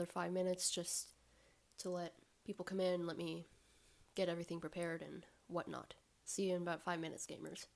another 5 minutes just to let people come in, let me get everything prepared and whatnot. See you in about 5 minutes, gamers.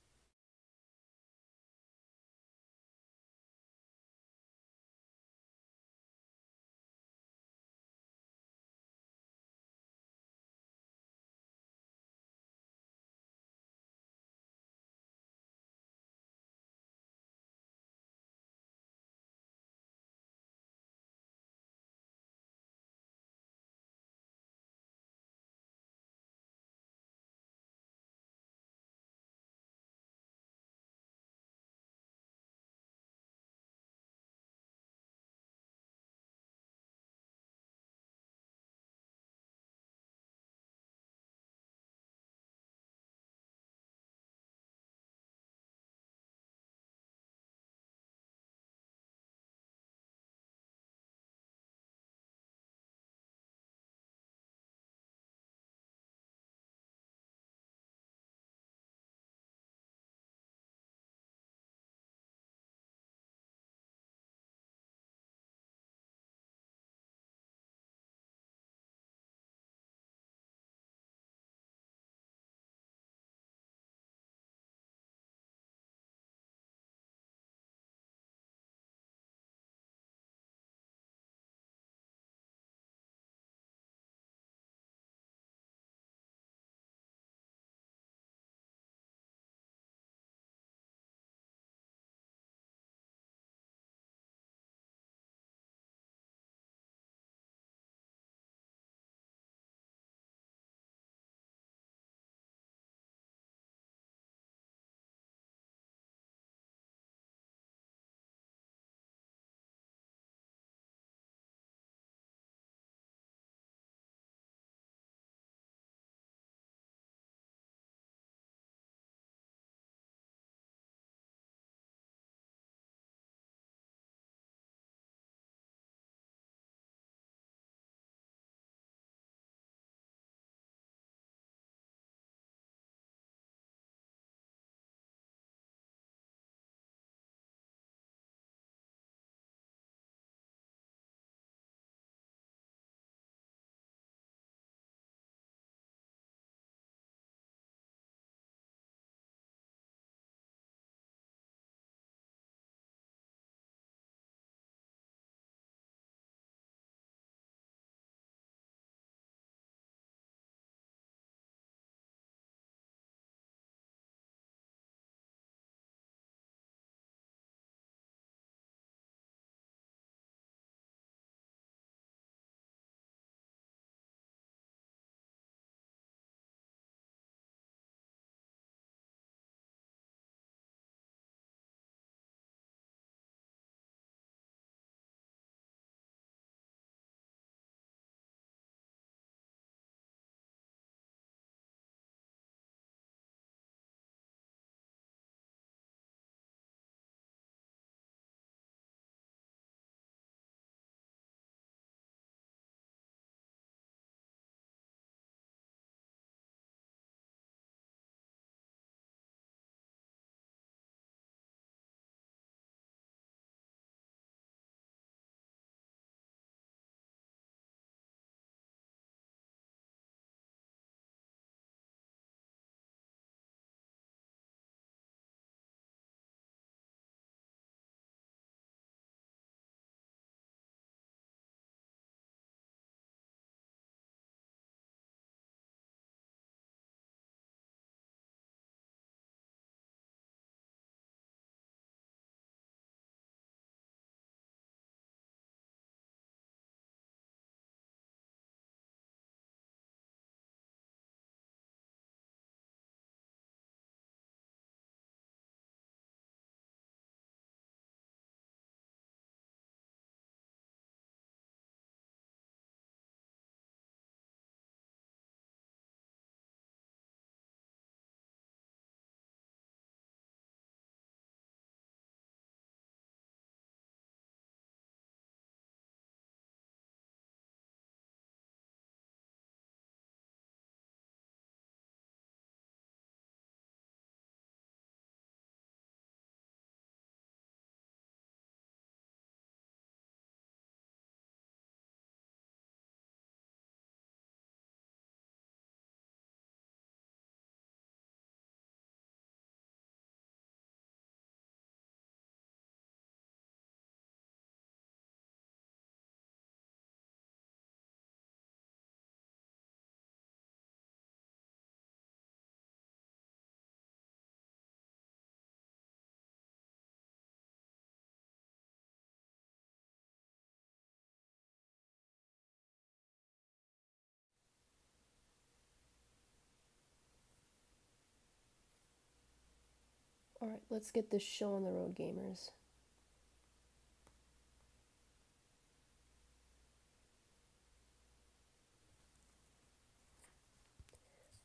Alright, let's get this show on the road, gamers.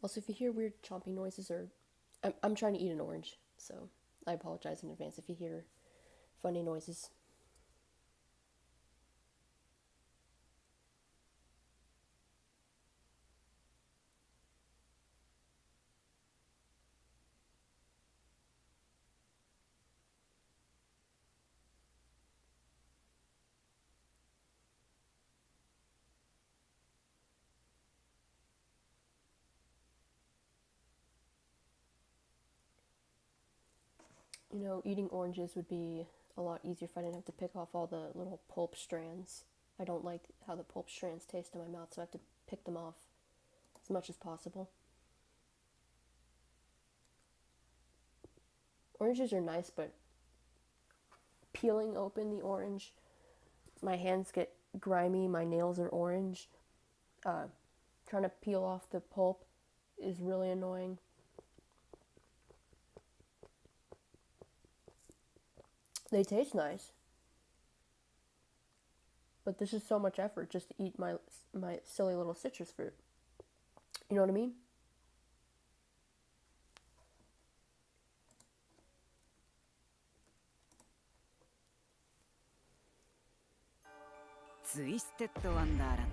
Also, if you hear weird chomping noises, or I'm trying to eat an orange, so I apologize in advance if you hear funny noises. You know, eating oranges would be a lot easier if I didn't have to pick off all the little pulp strands. I don't like how the pulp strands taste in my mouth, so I have to pick them off as much as possible. Oranges are nice, but peeling open the orange, my hands get grimy, my nails are orange. Trying to peel off the pulp is really annoying. They taste nice, but this is so much effort just to eat my silly little citrus fruit. You know what I mean? Twisted Wonderland.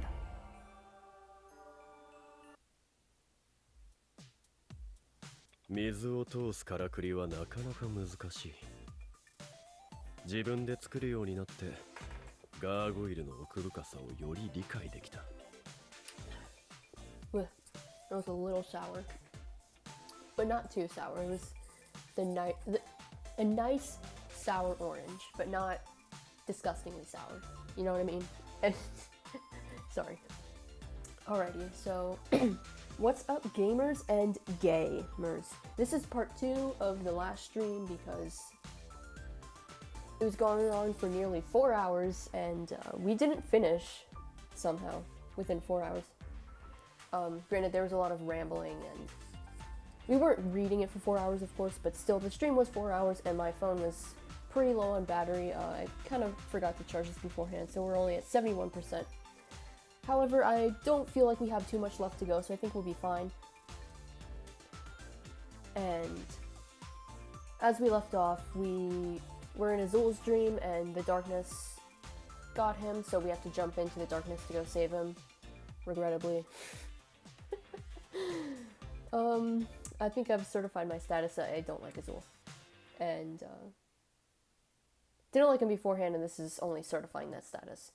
水を通すからくりはなかなか難しい。自分で作るようになってガーゴイルの奥深さをより理解できた。It was a little sour, but not too sour. It was a nice sour orange, but not disgustingly sour. You know what I mean? Sorry. Alrighty, so what's up, gamers and gamers? This is part 2 of the last stream because it was going on for nearly 4 hours, and we didn't finish somehow within 4 hours. Granted, there was a lot of rambling, and we weren't reading it for 4 hours, of course, but still, the stream was 4 hours, and my phone was pretty low on battery. I kind of forgot to charge this beforehand, so we're only at 71%. However, I don't feel like we have too much left to go, so I think we'll be fine. And as we left off, we were in Azul's dream, and the darkness got him, so we have to jump into the darkness to go save him, regrettably. I think I've certified my status that I don't like Azul. And, didn't like him beforehand, and this is only certifying that status.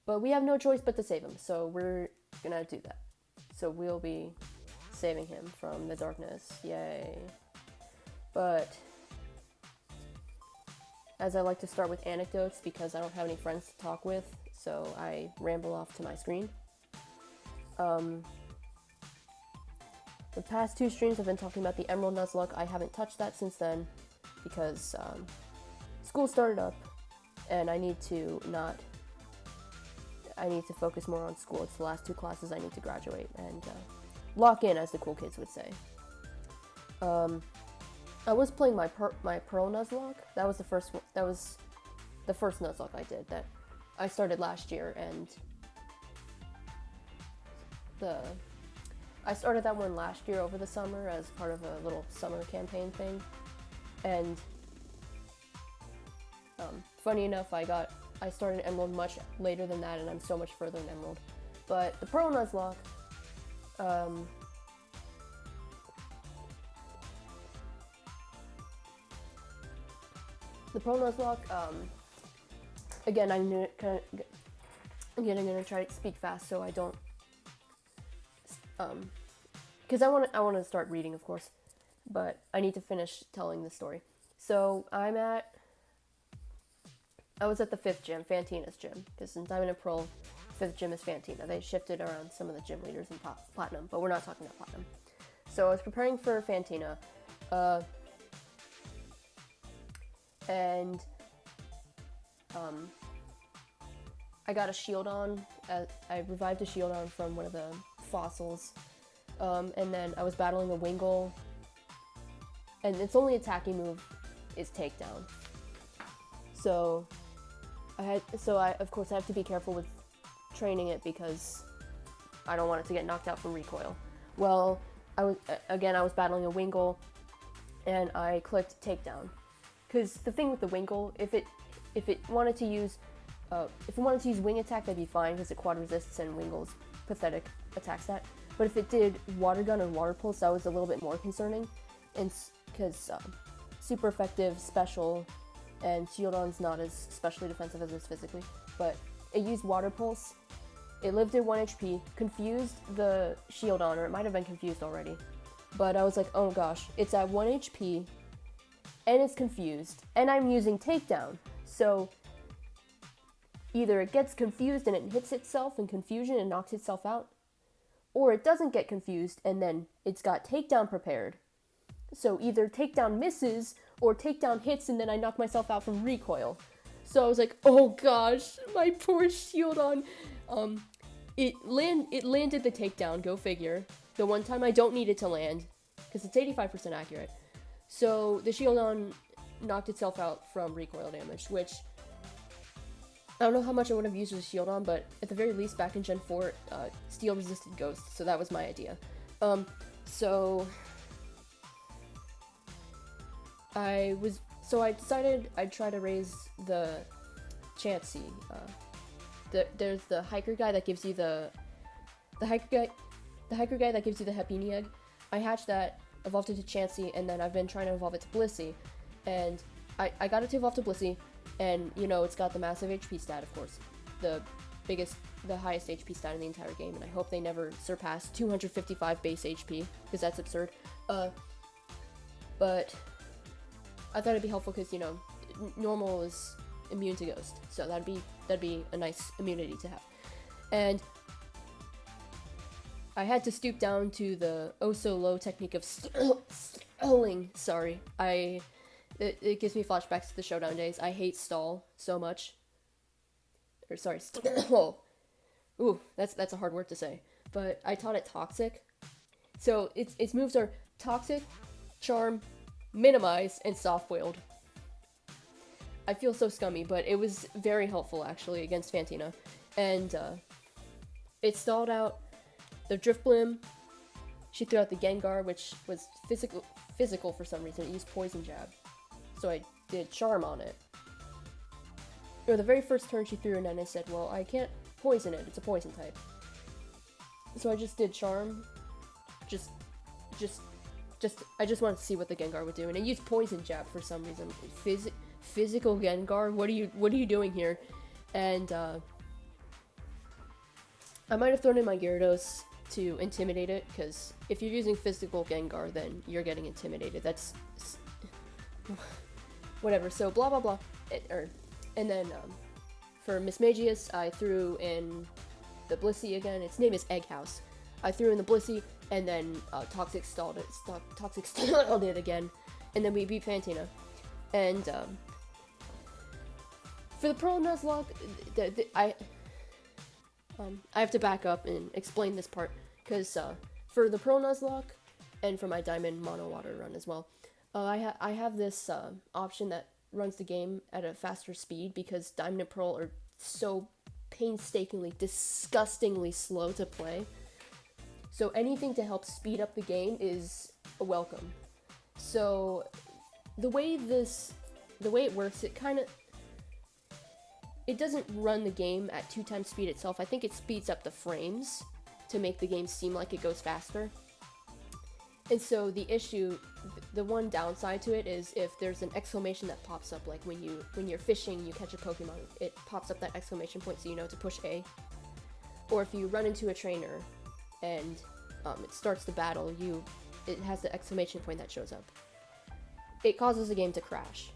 But we have no choice but to save him, so we're gonna do that. So we'll be saving him from the darkness. Yay. But as I like to start with anecdotes because I don't have any friends to talk with, so I ramble off to my screen. The past 2 streams I've been talking about the Emerald Nuzlocke. I haven't touched that since then because school started up and I need to focus more on school. It's the last 2 classes I need to graduate and lock in, as the cool kids would say. I was playing my Pearl Nuzlocke. That was the first one. That was the first Nuzlocke I did that I started last year, and I started that one last year over the summer as part of a little summer campaign thing. And funny enough, I started Emerald much later than that, and I'm so much further in Emerald. But the Pearl Nuzlocke, again, I'm gonna try to speak fast so I don't, because I want to start reading, of course, but I need to finish telling the story. So I was at the 5th gym, Fantina's gym, because in Diamond and Pearl, 5th gym is Fantina. They shifted around some of the gym leaders in Platinum, but we're not talking about Platinum. So I was preparing for Fantina, and I got a shield on. I revived a shield on from one of the fossils, and then I was battling a Wingull, and it's only attacking move is takedown. So of course I have to be careful with training it because I don't want it to get knocked out from recoil. Well, I was battling a Wingull, and I clicked takedown. Because the thing with the Wingull, if it wanted to use wing attack, that'd be fine because it quad resists and Wingull's pathetic attack stat. But if it did water gun or water pulse, that was a little bit more concerning, and because super effective special, and Shieldon's not as specially defensive as it is physically, but it used water pulse. It lived at 1 HP, confused the Shieldon, or it might have been confused already. But I was like, oh gosh, it's at 1 HP, and it's confused, and I'm using takedown. So either it gets confused and it hits itself in confusion and knocks itself out, or it doesn't get confused and then it's got takedown prepared. So either takedown misses or takedown hits and then I knock myself out from recoil. So I was like, oh gosh, my poor Shieldon. It landed the takedown, go figure. The one time I don't need it to land, because it's 85% accurate. So the Shieldon knocked itself out from recoil damage, which I don't know how much I would have used with Shieldon, but at the very least back in Gen 4, steel resisted ghosts, so that was my idea. So I decided I'd try to raise the Chansey. There's the hiker guy that gives you the hiker guy that gives you the Happiny egg. I hatched that, evolved it to Chansey, and then I've been trying to evolve it to Blissey. And I got it to evolve to Blissey, and you know, it's got the massive HP stat, of course. The highest HP stat in the entire game, and I hope they never surpass 255 base HP, because that's absurd. But I thought it'd be helpful because, you know, normal is immune to ghost, so that'd be a nice immunity to have. And I had to stoop down to the oh-so-low technique of stalling. Sorry, it gives me flashbacks to the Showdown days. I hate stall so much. Or sorry, stall. Ooh, that's a hard word to say. But I taught it Toxic. So its moves are Toxic, Charm, Minimize, and Soft-Boiled. I feel so scummy, but it was very helpful actually against Fantina. And it stalled out the Driftblim. She threw out the Gengar, which was physical for some reason. It used Poison Jab. So I did Charm on it. Or the very first turn she threw, and then I said, well, I can't poison it, it's a poison type. So I just did Charm. I just wanted to see what the Gengar would do, and it used Poison Jab for some reason. Physical Gengar? What are you doing here? And I might have thrown in my Gyarados to intimidate it, because if you're using physical Gengar, then you're getting intimidated. That's whatever. So blah blah blah. And then for Miss Magius, I threw in the Blissey again. Its name is Egg House. I threw in the Blissey, and then Toxic stalled it. Toxic stalled it again, and then we beat Fantina. And for the Pearl Nuzlocke, I have to back up and explain this part, because for the Pearl Nuzlocke and for my Diamond Mono Water run as well, I have this option that runs the game at a faster speed, because Diamond and Pearl are so painstakingly, disgustingly slow to play. So anything to help speed up the game is a welcome. So the way it works, it doesn't run the game at 2 times speed itself. I think it speeds up the frames to make the game seem like it goes faster. And so the one downside to it is if there's an exclamation that pops up, like when you're fishing, you catch a Pokemon, it pops up that exclamation point so you know to push A. Or if you run into a trainer and it starts the battle, it has the exclamation point that shows up. It causes the game to crash.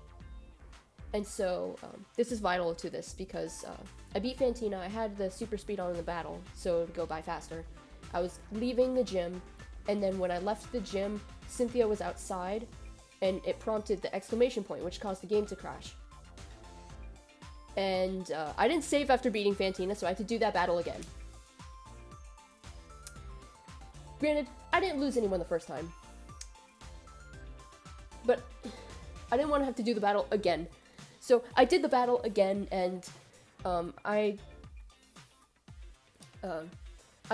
And so this is vital to this, because I beat Fantina, I had the super speed on in the battle, so it would go by faster. I was leaving the gym, and then when I left the gym, Cynthia was outside, and it prompted the exclamation point, which caused the game to crash. And I didn't save after beating Fantina, so I had to do that battle again. Granted, I didn't lose anyone the first time. But I didn't want to have to do the battle again. So I did the battle again, and I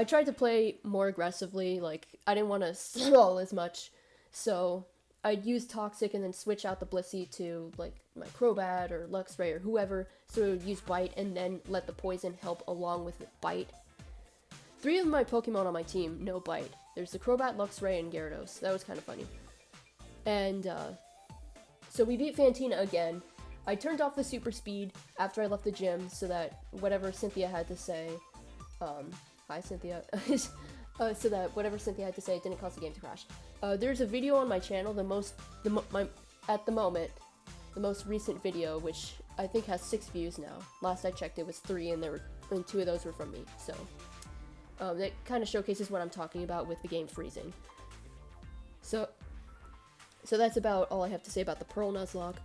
tried to play more aggressively. Like, I didn't want to stall as much, so I'd use Toxic and then switch out the Blissey to, like, my Crobat or Luxray or whoever, so it would use Bite and then let the Poison help along with Bite. 3 of my Pokemon on my team know Bite. There's the Crobat, Luxray, and Gyarados. That was kind of funny. And, so we beat Fantina again. I turned off the super speed after I left the gym so that whatever Cynthia had to say, hi Cynthia, so that whatever Cynthia had to say didn't cause the game to crash. There's a video on my channel, at the moment, the most recent video, which I think has 6 views now. Last I checked it was 3, and 2 of those were from me, so. That kind of showcases what I'm talking about with the game freezing. So that's about all I have to say about the Pearl Nuzlocke.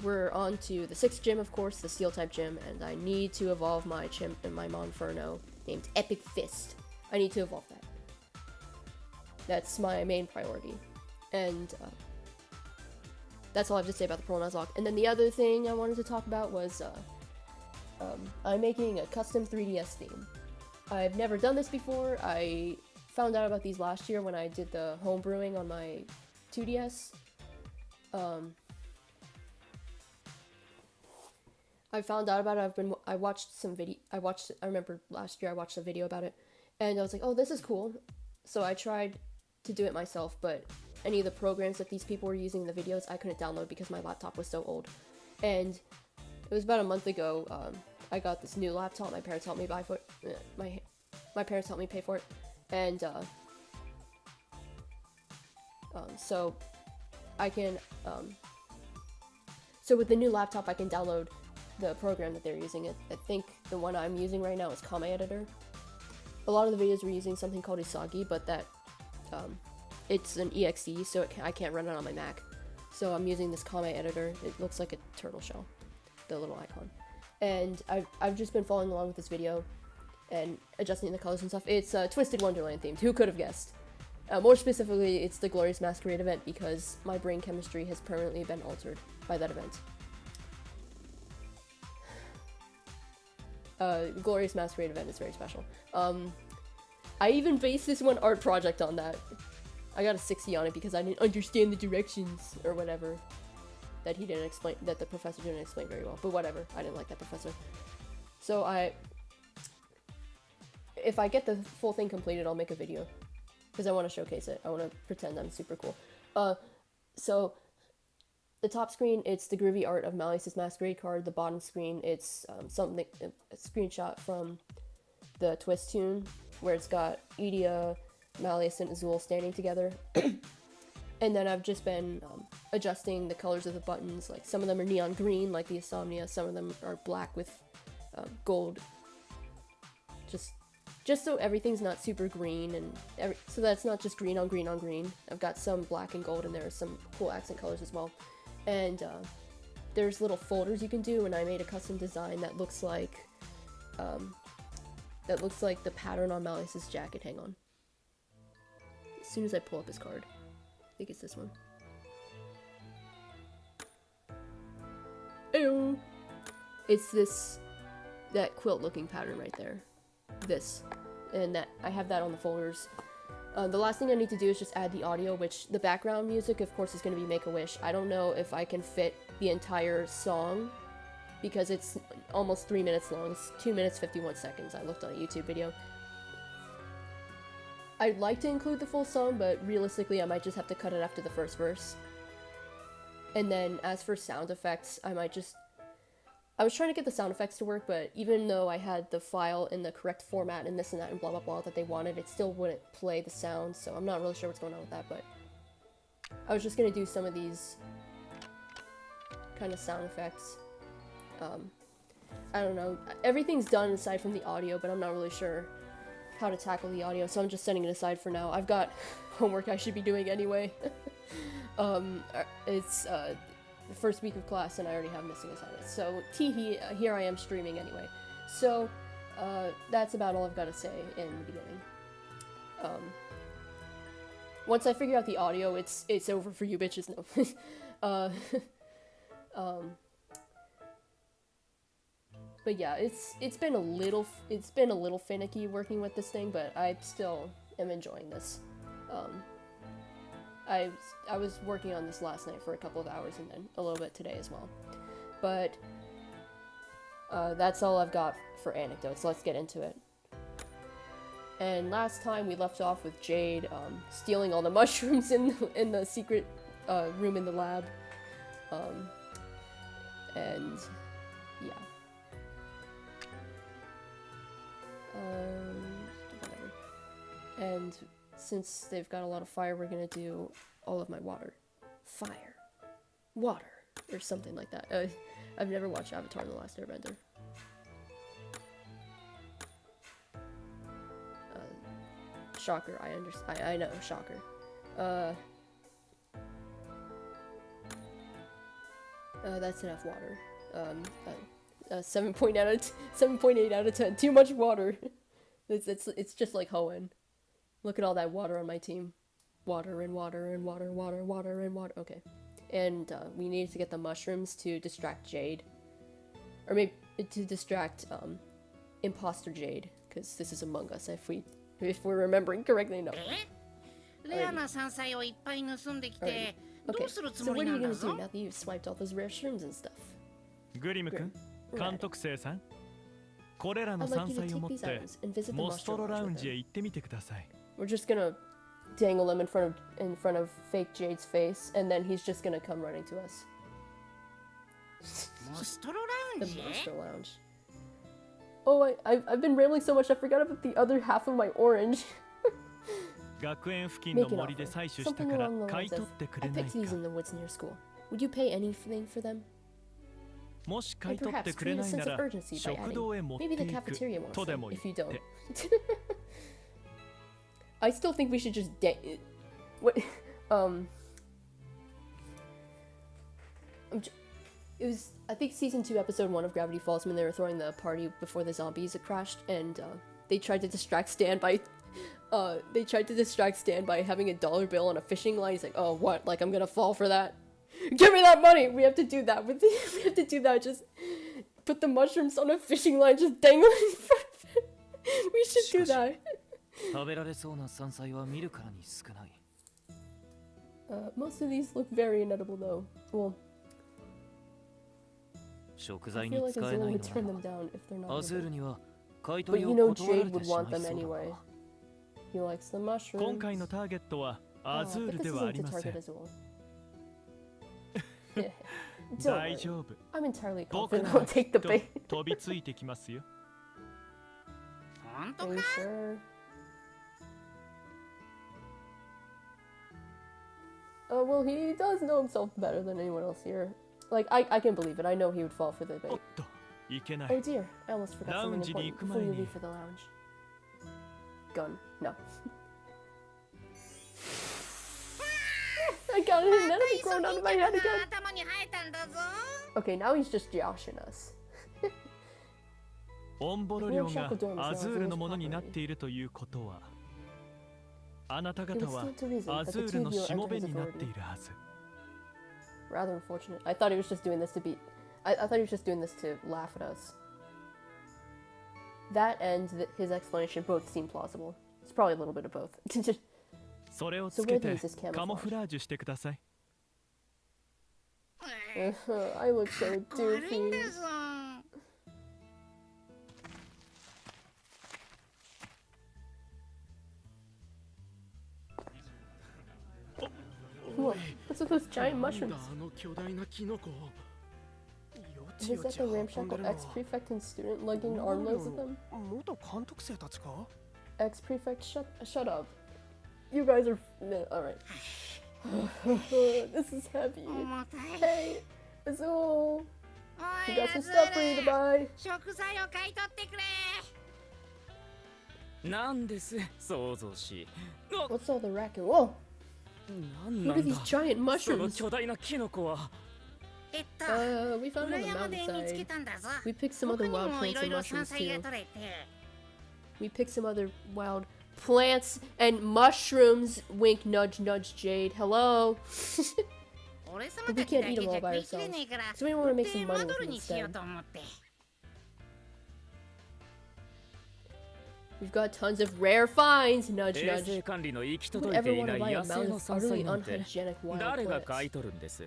We're on to the 6th gym, of course, the Steel-type gym, and I need to evolve my chimp and my Monferno named Epic Fist. I need to evolve that. That's my main priority. And, that's all I have to say about the Pearl Nuzlocke. And then the other thing I wanted to talk about was, I'm making a custom 3DS theme. I've never done this before. I found out about these last year when I did the home brewing on my 2DS. I found out about it. I watched some video. I remember last year I watched a video about it, and I was like, oh, this is cool. So I tried to do it myself, but any of the programs that these people were using in the videos, I couldn't download because my laptop was so old. And it was about a month ago, I got this new laptop. My parents helped me buy for it. My parents helped me pay for it. And, so I can, so with the new laptop, I can download the program that they're using. I think the one I'm using right now is Kame Editor. A lot of the videos were using something called Usagi, but that, it's an EXE, so I can't run it on my Mac. So I'm using this Kame Editor. It looks like a turtle shell, the little icon. And I've just been following along with this video and adjusting the colors and stuff. It's a Twisted Wonderland themed. Who could have guessed? More specifically, it's the Glorious Masquerade event because my brain chemistry has permanently been altered by that event. Glorious Masquerade event is very special. I even based this one art project on that. I got a 60 on it because I didn't understand the directions or whatever that the professor didn't explain very well. But whatever, I didn't like that professor. So if I get the full thing completed, I'll make a video because I want to showcase it. I want to pretend I'm super cool. So the top screen, it's the groovy art of Malleus's Masquerade card. The bottom screen, it's a screenshot from the Twist tune where it's got Edea, Malleus, and Azul standing together. And then I've just been adjusting the colors of the buttons. Like some of them are neon green, like the Insomnia. Some of them are black with gold. Just so everything's not super green, and so that's not just green on green on green. I've got some black and gold, and there are some cool accent colors as well. And there's little folders you can do, and I made a custom design that looks like the pattern on Malleus's jacket. Hang on. As soon as I pull up his card. I think it's this one. Ew. It's that quilt looking pattern right there. This. And that I have that on the folders. The last thing I need to do is just add the audio, which the background music, of course, is going to be Make-A-Wish. I don't know if I can fit the entire song because it's almost 3 minutes long. It's 2 minutes 51 seconds. I looked on a YouTube video. I'd like to include the full song, but realistically I might just have to cut it after the first verse. And then as for sound effects, I was trying to get the sound effects to work, but even though I had the file in the correct format and this and that and blah blah blah that they wanted, it still wouldn't play the sound, so I'm not really sure what's going on with that, but I was just gonna do some of these kind of sound effects. I don't know. Everything's done aside from the audio, but I'm not really sure how to tackle the audio, so I'm just setting it aside for now. I've got homework I should be doing anyway. It's the first week of class and I already have missing assignments, so here I am streaming anyway. So that's about all I've got to say in the beginning. once I figure out the audio, it's over for you bitches. No. But yeah, it's been a little finicky working with this thing, but I still am enjoying this. I was working on this last night for a couple of hours and then a little bit today as well. But that's all I've got for anecdotes. Let's get into it. And last time we left off with Jade stealing all the mushrooms in the secret room in the lab. And yeah. Whatever. And since they've got a lot of fire, we're gonna do all of my water. Fire. Water. Or something like that. I've never watched Avatar: The Last Airbender. Shocker, I understand. I know, shocker. 'That's enough water. 7.8 out of 10. Too much water. It's just like Hoenn. Look at all that water on my team. Water and water and water, water, water and water. Okay. And we needed to get the mushrooms to distract Jade. Or maybe to distract Imposter Jade. Because this is Among Us, if we're remembering correctly. No. Okay, so what are you gonna do now that you've swiped all those rare shrooms and stuff? グリム君、監督生さん、これらの山菜を持ってモストロラウンジへ行ってみてください。We're just gonna dangle them in front of fake Jade's face, and then he's just gonna come running to us. Monster The Lounge? Monster Lounge. Oh, I've been rambling so much I forgot about the other half of my orange. 学園付近の Make an 森で offer. 採取した Something から along the 買い lines 取 of, ってく I れない picked these か。 in the woods near school. Would you pay anything for them? もし買 And い取って perhaps くれ create a ないな sense of ら urgency by 食堂へ持 adding って maybe the いく cafeteria wants とで them も言 if you って don't. I still think we should just what it was, I think, season 2 episode 1 of Gravity Falls, when they were throwing the party before the zombies had crashed, and they tried to distract Stan by having a dollar bill on a fishing line. He's like, oh, what, like I'm gonna fall for that? Give me that money! We have to do that. We have to do that. Just put the mushrooms on a fishing line, just dangle in front of it. We should do that. 食べられそうな山菜は見るからに少ない。Most of these look very inedible though. Well, 食 I 材 feel に like 使え Azul ない would turn の them down if they're な not らアズール edible. には買い But 取り you を know 断ら Jade れて would しま want い them そうだ anyway. わ。 He likes the mushrooms. 今回のターゲットはアズー But ル this ではあ isn't り to ませ target ん。 Azul. Yeah. Don't 大 worry. 丈夫。 I'm entirely 僕 confident な I'll ら take き the っと bait. 飛びついてきますよ。本当 Are か you sure? Well, he does know himself better than anyone else here. Like, I can believe it. I know he would fall for the おっ bait. と、いけな Oh い。 dear, I almost forgot something Loungeに important 行く before 前 you に leave for the lounge. Gun. No. I got an enemy grown out of my head again. 頭に生えたんだぞ。 Okay, now he's just joshing us. オンボロ漁がアズールのものになっているということは、あなた方はアズールのしもべになっているはず。 Rather unfortunate. I thought he was just doing this to be. I thought he was just doing this to laugh at us. That and his explanation both seem plausible. It's probably a little bit of both. それをつけてカモフラージュしてください。 I look so 悪いん doofy. だぞ。 Whoa, what's with those giant mushrooms? あの巨大なキノコ。 Is that the ramshackle ex-prefect and student lugging armloads of them? 元監督生たちか？ Ex-prefect, shut up. You guys are... No, alright. This is heavy. 重たい。 Hey, Azul! お We い got ア some ズ stuff for you ー to ル。 buy. 食材を買い取ってくれ。なんです想像し。 What's all the racket? Whoa! なんな What are んだ these giant その mushrooms? 巨大なキノコは。We found 裏 on the 山で見つけ mountainside. たんだぞ。 We picked some 他 other に wild もい plants ろ and いろ山 mushrooms 菜が too. 取れて。 We picked some other wild plants and mushrooms. Wink, nudge, nudge, Jade. Hello. 俺様 But た we ちだ can't け eat じ them ゃ all by 食いきれ ourselves. ねえから So we want to make で some マ money ド with ル them にしよう instead. と思って We've got tons of rare finds. Nudge, 衛 nudge. 生管理の行き Who 届 would いて ever い want な to い buy a 野生 mountain の of 山菜 utterly なんて unhygienic wild 誰が買い plants? 取るんです。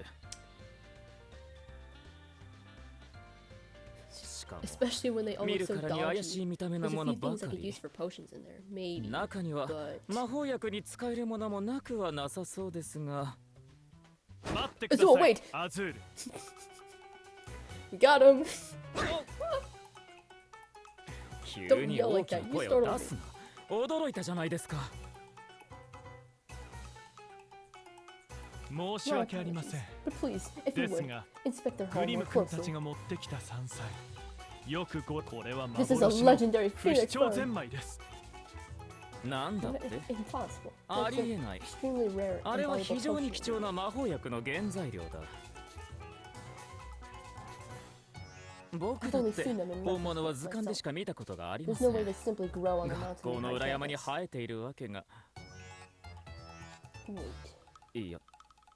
しかも Especially when they all 見 look る so からに怪し dodgy. い見た目の There's も a の few ば things I か could use り。 for potions in there. Maybe. 中には But 魔法薬に使えるものもなくはなさそうですが。待ってくだ Azul, さい wait. アズール we got him. 急に大きな声を出すな。驚いたじゃないですか。申し訳ありません But please, if you です would, が inspect their グ home リ more ム君たち closely. が持ってきた山菜よくこれは This is a 幻の legendary 不 phoenix 死鳥 bird. ゼンマイですなんだって Impossible. あ That's り an えない。 extremely rare あ and れは valuable 非常に potion. 貴重な魔法薬の原材料だ。僕だって本物は図鑑でしか見たことがありま There's せ no ん。 way they simply grow on the 学 mountain 校の behind 裏山に campus. 生えているわけが。 Wait. いや、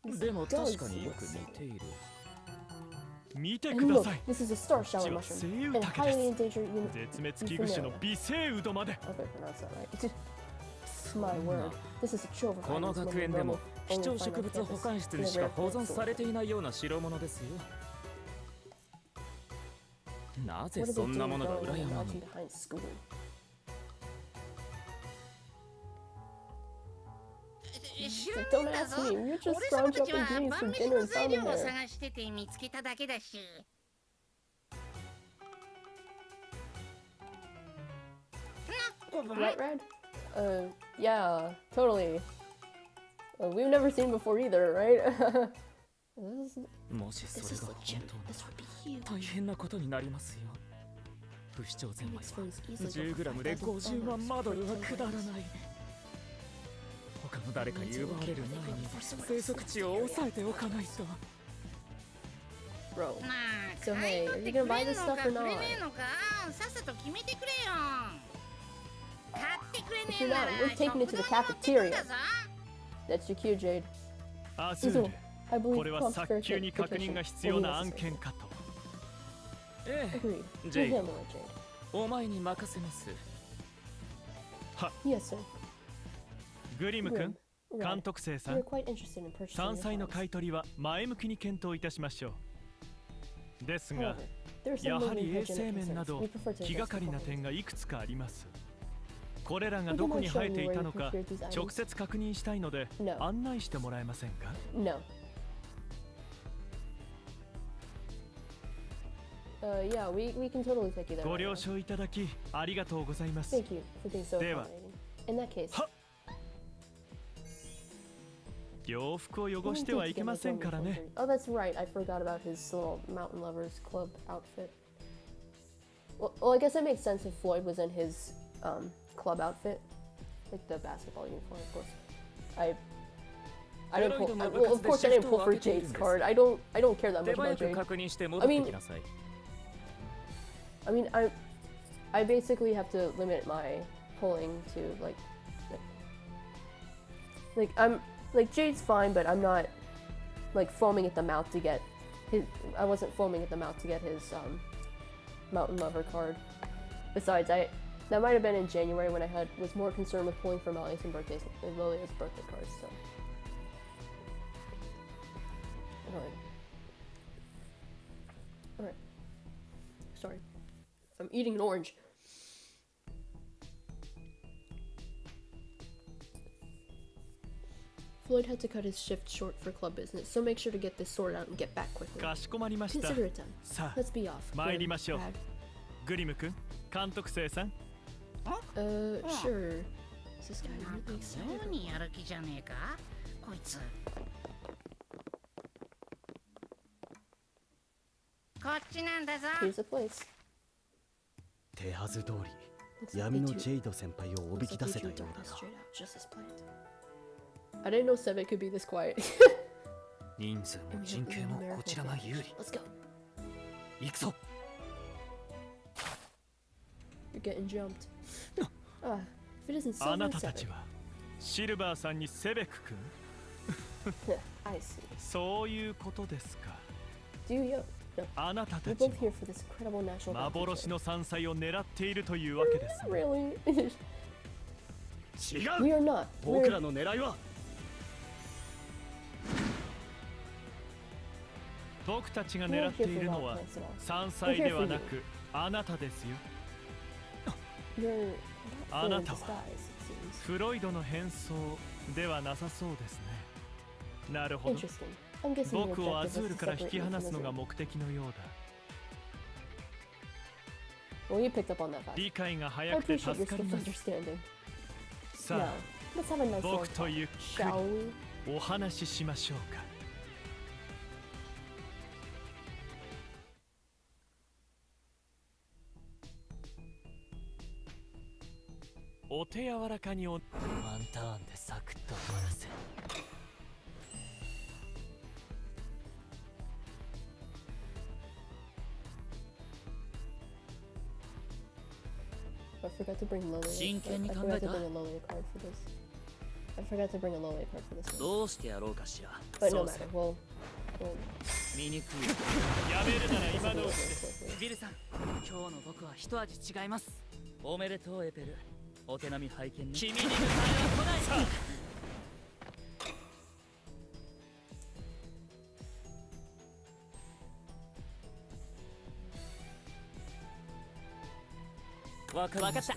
This でも does 確かによく look 似ている。見て And くだ look, さい this is a star shower こっ mushroom ちはセイ and ウタケ highly です endangered. 絶滅危惧種の微生ウドまで Okay, pronounce that right. My word. This is a trove of この items 学 when 園 we でも normal 貴 only 重 find 植 on 物保 campus 管室 in に a しか rare 保存 plant され store. ていないような代物ですよ。なぜ What are そ they んな doing ものが growing 裏 in the 山 mountain に。 behind school? Don't ask me. We just 俺様 scrounged た up ちは ingredients 晩 for 飯 dinner の and 材 found 料 them を there. 探してて見つけただけだし Right, Red? Yeah, totally. We've never seen before either, right? This もしそ is れが本 legitimate. 当 This would be huge. 大変なことになりますよ。不死鳥ゼンマイ Phoenix は ferns easily go 10グラ for ムで 5,000 50万 dollars マドル for は 10 くだらない。 grams. 他の誰かに奪われる前に生息地を抑えておかないと。 Bro. なあ So, 買い hey, 取 are っ you て gonna く buy れ this んのか stuff く or れ not? ねえのかさっさと決めてくれよ買ってくれね If え you're な not, ら we're taking it to the 食堂に持ってくん cafeteria. だぞ That's your cue, Jade. アズール Azul, I こ believe れは prompt 早急に確認が verification 必 will 要 be な案 necessary. 件かとええ、 Agreed. We'll ジェイ handle ド it, Jade. お前に任せます。 Yes, sir. グリム君 Grim, 監 Red, 督生さ we're ん quite interested in purchasing 山 your 菜の finds. 買い取りは前向きに検討いたしましょうですが However, there are や some はり lingering 衛生 hygienic 面な concerns ど we prefer to 気がかり investigate. な点がいくつかありますこれらが Would ど you こ mind に生え showing て me い where た you のか procured these 直 items? 接確認したいので No. 案内してもらえませんか No. Yeah, we can totally take you there. ご right 了 now. 承いただきありがとうございます Thank you for being so では。 accommodating. In that case, は洋服を we 汚 need して to はいけ get ま my せん dorm からね uniform. Oh, that's right. I forgot about his little Mountain Lovers Club outfit. Well, I guess it makes sense if Floyd was in his club outfit, like the basketball uniform, of course. I didn't pull. Well, of course, I didn't pull for Jade's card. I don't care that 手 much 早 about く Jade. 確認して戻ってきなさい。 I mean, I basically have to limit my pulling to like I'm like Jade's fine, but I'm not like foaming at the mouth to get his. I wasn't foaming at the mouth to get his Mountain Lover card. Besides, that might have been in January when I was more concerned with pulling for Molly's and Lilia's birthday cards. So, all right. Sorry. I'm eating an orange. Floyd had to cut his shift short for club business, so make sure to get this sorted out and get back quickly. かしこまりました Consider it done. さあ Let's be off. 参りましょう Brad. グリム君監督生さん Sure. Is this guy なんか really excited? 妙にやる気じゃねえかこいつこっちなんだぞ Here's the place. 手はず通 Looks り like 闇 they の drew- ジェイド先輩をおび looks き like 出 they せた drew ようだ darkness な straight out, just as planned. I didn't know Seven could be this quiet. 人数 And も we 人 have 形 the も numerical こちらが有利。 advantage. Let's go. 行くぞ。 You're getting jumped. If it isn't あ silver, な it's たた seven. ちはシルバーさんにセベク君 I see. そういうことですか。 Do you? No. あなた We're たち both も here for this incredible national 幻 championship. の山菜を狙っているというわけですね。 Really? 違 We う are not. 僕ら We're... の狙いは僕たちが狙っているのは山菜ではなくあなたですよ。 You're あ not な full in たは disguise, it フロイドの変装ではなさそうですね。なるほ seems. ど。 Interesting. I'm guessing your 僕をア objective ズー was ル to から引 separate き me 離 from すのが Azul. 目的のようだ。 Well, you picked up on that fast. 理解が I 早くて appreciate 助 your かり swift ます。 understanding. さ Now, あ let's have a nice 僕 long と talk, ゆっく shall we? りお話ししましょうか。お手柔らかにワンターンでサクッと終わらせ I forgot to bring Lily. I 真剣に forgot 考 to えた bring a Lily card for this. I forgot to bring a Lily card for this one. どうしてやろうかしら But そ no うさ matter. We'll 醜いやめるなら今のうち we'll です。ビルさん今日の僕は一味違いますおめでとうエペルお手並み拝見ね君に迎えは来ないわかった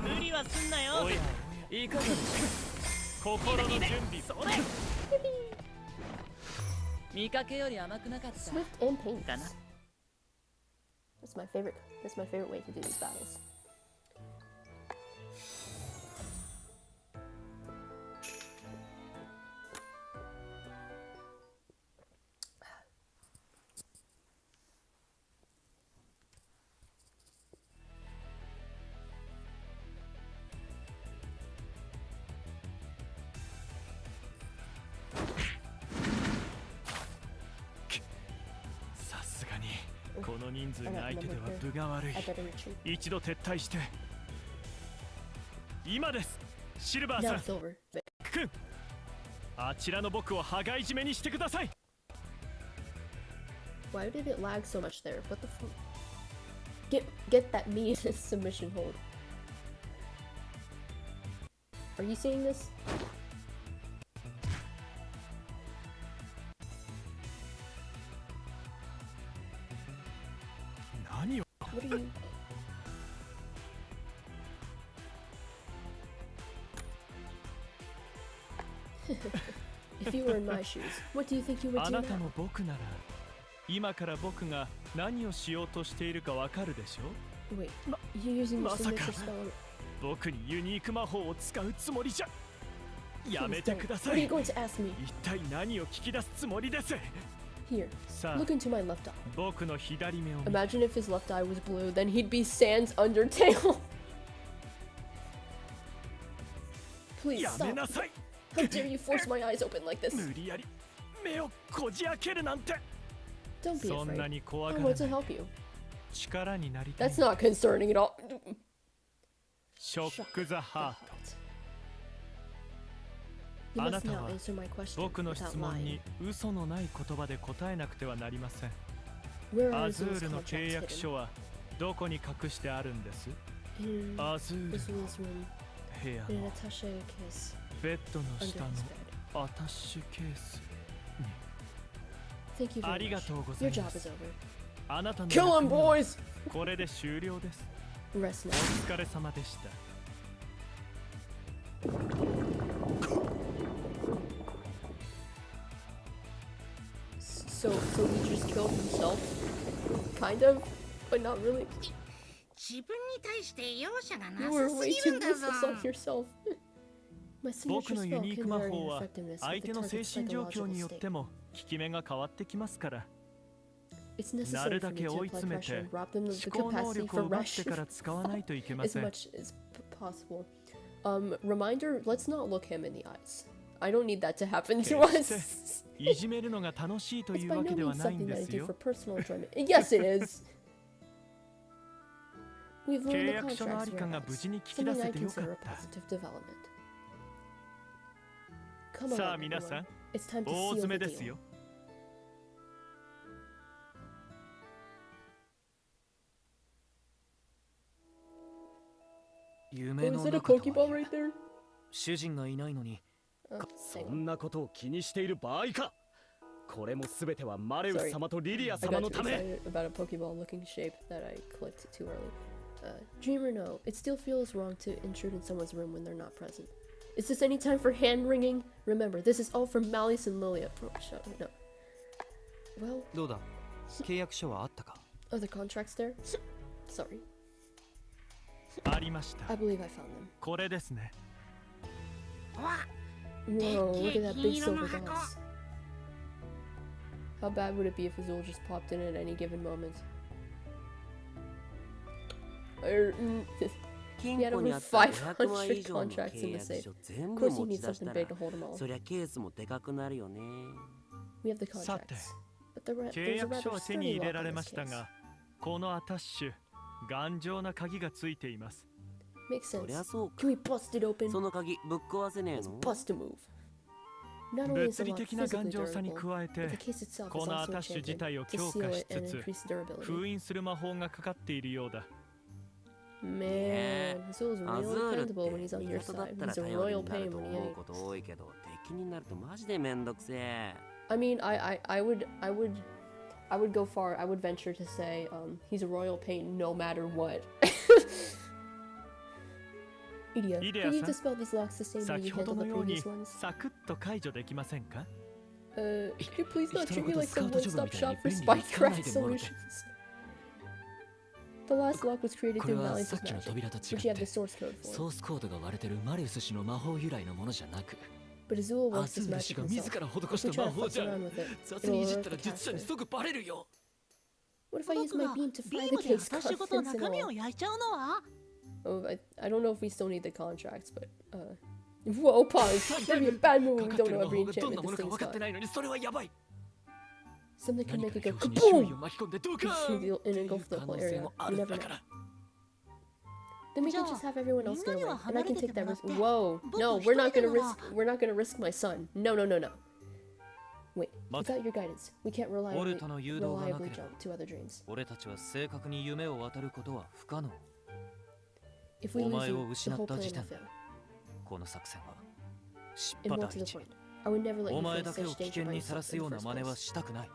無理はすんなよおやいかがでし心の準備。ょうそれ見かけより甘くなかった Swift and paint. かな That's my favorite. That's my favorite way to do these battles. .さすがにこの人数が相手では分が悪い。 I better retreat. 一度撤退して。今です、シルバー Now さん it's over. 君。あちらの僕を羽交い締めにしてください。 Why did it lag so much there? What the fuck? Get that me submission hold. Are you seeing this? 何を What are you? If you were in my shoes, what do you think you would あ do なた now? の僕なら今から僕が何をしようとしているかわかるでしょ。 Wait, you're using the Masaka. submission spell. 僕にユニーク魔法を使うつもりじゃ。やめ Please て don't. くだ What さ are you い。 going to ask me? 一体何を聞き出すつもりです。 Here, さあ look into my left eye. 僕の左目を見 Imagine if his left eye was blue, then he'd be Sans Undertale. Please やめ stop. なさい。 How dare you force my eyes open like this? 無理やり目をこじ開けるなんて。 Don't be そんな afraid. に怖 I がら want ない。 to help you. 力になりたい。 That's not concerning at all. ショック・ザ・ハート。 You あな must た now は answer my question 僕の without 質問 lying. に嘘のない言葉で答えなくてはなりません。 Where are アズー Azul's ルの契 contracts 約 hidden? 書はどこに隠してあるんです？ In アズール Azul's room, 部屋 in an の attaché case ベッドの under 下の his bed. アタッシュケース。 Thank you あ very りが much. とうござ Your い job ます is over. あなたの Kill 役 him, 目は boys! これで終了です。 Rest お now. 疲れ様でした。 So he just killed himself? Kind of, but not really. 自分に対して容赦が You な were さす way ぎ too るんだぞ ruthless on yourself. My 僕 signature のユ spell ニー can ク魔 vary 法 in は effectiveness 相 with 手 the の精 target's 神状況 psychological によって state. も効き目が変わってきますから。 It's な necessary る for だ me け to 追い apply 詰め pressure て and rob them of the 思考能 capacity 力 for を奪って rash から使わないといけま as せん。 much as possible. Reminder, let's not look him in the eyes. I don't need that to happen to 決して us. いじめるのが楽しいと It's いう by わ no けでは means ないん something で that I す do よ for。personal enjoyment. Yes, it is. We've 契 learned the 約書のあ contracts りかが warehouse. 無事に聞き Something 出 I せてよか consider っ a た。 positive development. Come さあ on, 皆さ everyone. ん、 It's time to 大 seal 詰め the です deal. よ。夢 Oh, の is that a 中とはい Pokeball え right there? 主人がいないのに Oh, そ hang ん on. なことを気にしている場合か。これも全てはマレウ Sorry. ス様とリリア I 様 got の too ため。 excited about a Pokeball looking shape that I clicked too early. Dream or no, it still feels wrong to intrude in someone's room when they're not present. Is this any time for hand wringing? Remember, this is all from Malice and Lilia. Shut up, no. Well, どうだ契約書はあったか are the contracts there? Sorry. ありました I believe I found them. これですね。わ Whoa, look at that big Hero silver no hako. glass. How bad would it be if Azul just popped in at any given moment? He 金 had 庫に over あった 500 500枚以上の contracts 契 in the 約 safe. 書全 Of 部 course, he 持ち needs 出し something た big ら to hold them all. そりゃケースもでかくなるよね。 We have the さて contracts. But the 契 there's a 約 rather 書は手に sturdy 入れ lock ら on れ this ました case. が、このアタッシュ頑丈な鍵がついています。 Makes そ sense. りゃそうか。 Can we bust it open? その鍵ぶっ壊せねえ Let's の？ bust a move. Not only is 物 the 理 lock 的な physically 頑丈さに durable, 加え but て the case itself こ is の also アタッシュ自 enchanted 体を to 強 seal 化し it and つつ increase durability. 封印する魔法がかかっているようだ。 Man, Azul is アズ real ールっ dependable when て he's on 味 your 方だっ side. たら He's a 頼り royal になる pain と when he 思う ain't. こと多いけど敵になるとマジでめんどくせえ。 I mean, I would go far. I would venture to say, he's a royal pain no matter what. Idia, Idia-san, can you dispel these locks the same way 先 you ほど handled の the ように previous ones? サクッと解除できませんか？ Can you please not 人の treat me こと like スカ some ウトジョブ one-stop みたい shop に for 便利に使わない spycraft でもらって solutions? The last lock was created これ through は Malice's さっきの magic, 扉と違 which っ you have the て source code ソ for. ースコードが割れてるマリウス氏の魔法由来のものじゃなく But Azul ア works ズ his ール氏 magic が himself. 自ら If 施し we た try 魔 to 法 fuss じゃ around with it, 雑 it'll にいじっ alert た the ら術者に caster. 即バレるよ What if I use 僕 my が beam to ビ fry ー the ムで case 私ごと contents and 中身 all? を焼いちゃうのは Oh, I don't know if we still need the contracts, but whoa, pause. That'd be a bad move. か We かって don't る know 魔法 every がどんな enchantment も this のか thing's 分かって got. ないのにそれはやばい Something can 何 make か it の go 拍子に周囲 kaboom! を巻き込んでドカーン And っていう engulf the 可 whole 能性 area. もあ You るん never だ know. から Then we can じゃあ、 just have everyone else みん get なに away, は and I can 離れて take て that もら risk. って、 Whoa, 僕 no, 一 we're 人 not で gonna なら risk. We're not gonna risk my son. No, no, no, no. Wait, Mate. without your guidance, we can't オルタの誘導がなけ reliably れば jump to other dreams. 俺たちは正確に夢を渡ることは不可能 If we お lose 前 you, を the 失 whole った plan 時 will 点 fail. でこの作戦は失 And 敗 more 第 to 一 the point, I would never let お you 前 face だけ such を危 danger 険 by にさら yourself す in よう the な first 真似は place. したくない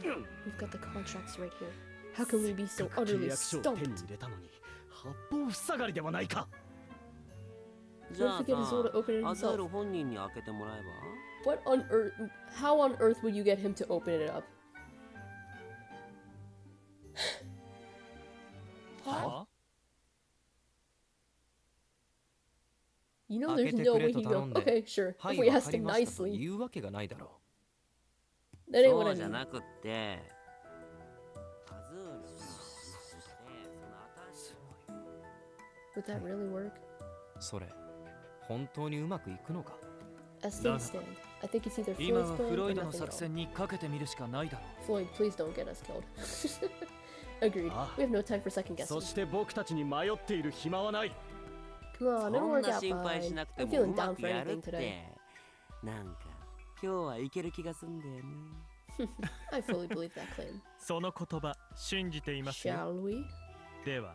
We've got the contracts right here. How can we be so せっかく契 utterly 約書を手に stumped? 入れたのに八方塞がりではないか。じゃあ What if we get Azul to open it さ、アズー himself? ル本人に開けてもらえば What on earth? How on earth would you get him to open it up? は You know 開 there's けて no く way れ he と go. 頼んで Okay, sure. は If い we わ asked かり him ましたと nicely, 言うわけがないだろ that ain't そ what う I じゃ mean. なくってアズールがその新しい Would that really work? うそれ本当にうまくいくのか As things stand, I think it's either 今 Floyd's は plan フロ or イドの nothing at 作 all. 戦にかけてみるしかないだろ Floyd, please don't get us killed. Agreed. Ah. We have no time for second そ guessing. して僕たちに迷っている暇はない。 Come on, そ it'll ん work な out 心配し fine. なくて I'm も feeling うま down く for やる anything っ today. てなんか今日はいける気がすんだよね I fully believe that claim. その言葉信じていますよ。 Shall we? では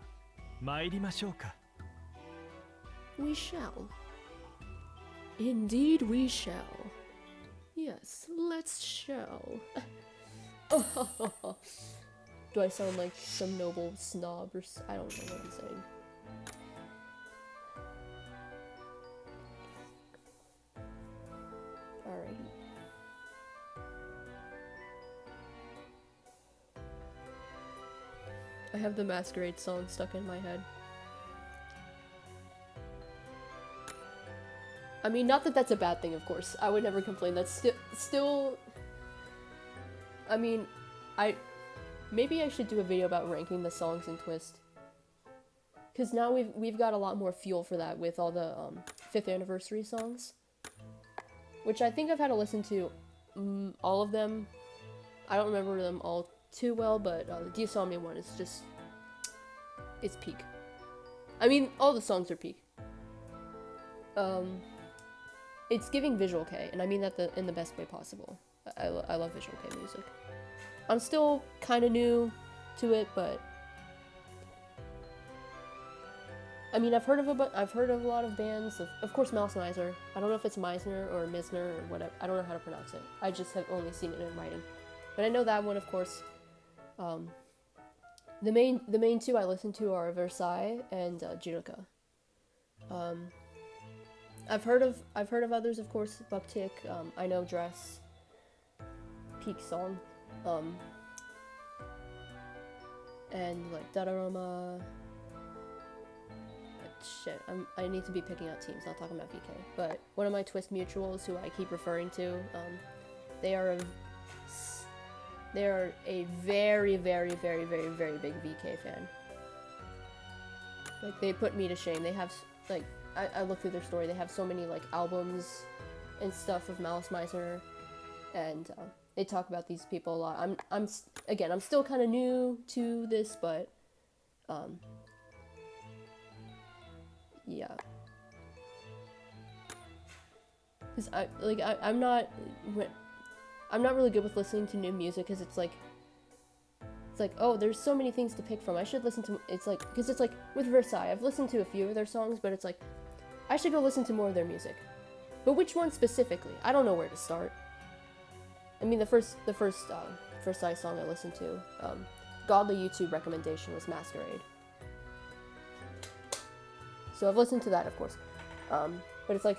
参りましょうか。 We shall. Indeed, we shall. Yes, let's shall. Do I sound like some noble snob or I don't know what I'm saying. Alright. I have the Masquerade song stuck in my head. I mean, not that that's a bad thing, of course. I would never complain. That's still. I mean, maybe I should do a video about ranking the songs in Twist, because now we've got a lot more fuel for that with all the 5th anniversary songs, which I think I've had to listen to all of them. I don't remember them all too well, but the Insomnia one is just it's peak. I mean, all the songs are peak. It's giving visual K, and I mean that in the best way possible. I love visual K music. I'm still kind of new to it, but I mean, I've heard of a lot of bands. Of course, Mouse Meisner. I don't know if it's Meisner or Misner or whatever. I don't know how to pronounce it. I just have only seen it in writing. But I know that one, of course. The main two I listen to are Versailles and Jiruka. I've heard of others, of course. Buptic, I Know Dress, Peak Song, and like Dadaroma. Shit, I need to be picking out teams, not talking about VK. But one of my Twist mutuals, who I keep referring to, they are a very, very, very, very, very big VK fan. Like, they put me to shame. They have, like, I looked through their story. They have so many, like, albums and stuff of Malice Meisner, and they talk about these people a lot. I'm still kind of new to this, but yeah, because I'm not really good with listening to new music, because it's like, oh, there's so many things to pick from. I should listen to, because it's like with Versailles, I've listened to a few of their songs, but it's like, I should go listen to more of their music. But which one specifically? I don't know where to start. I mean, the first Versailles song I listened to, godly YouTube recommendation, was Masquerade. So I've listened to that, of course. But it's like,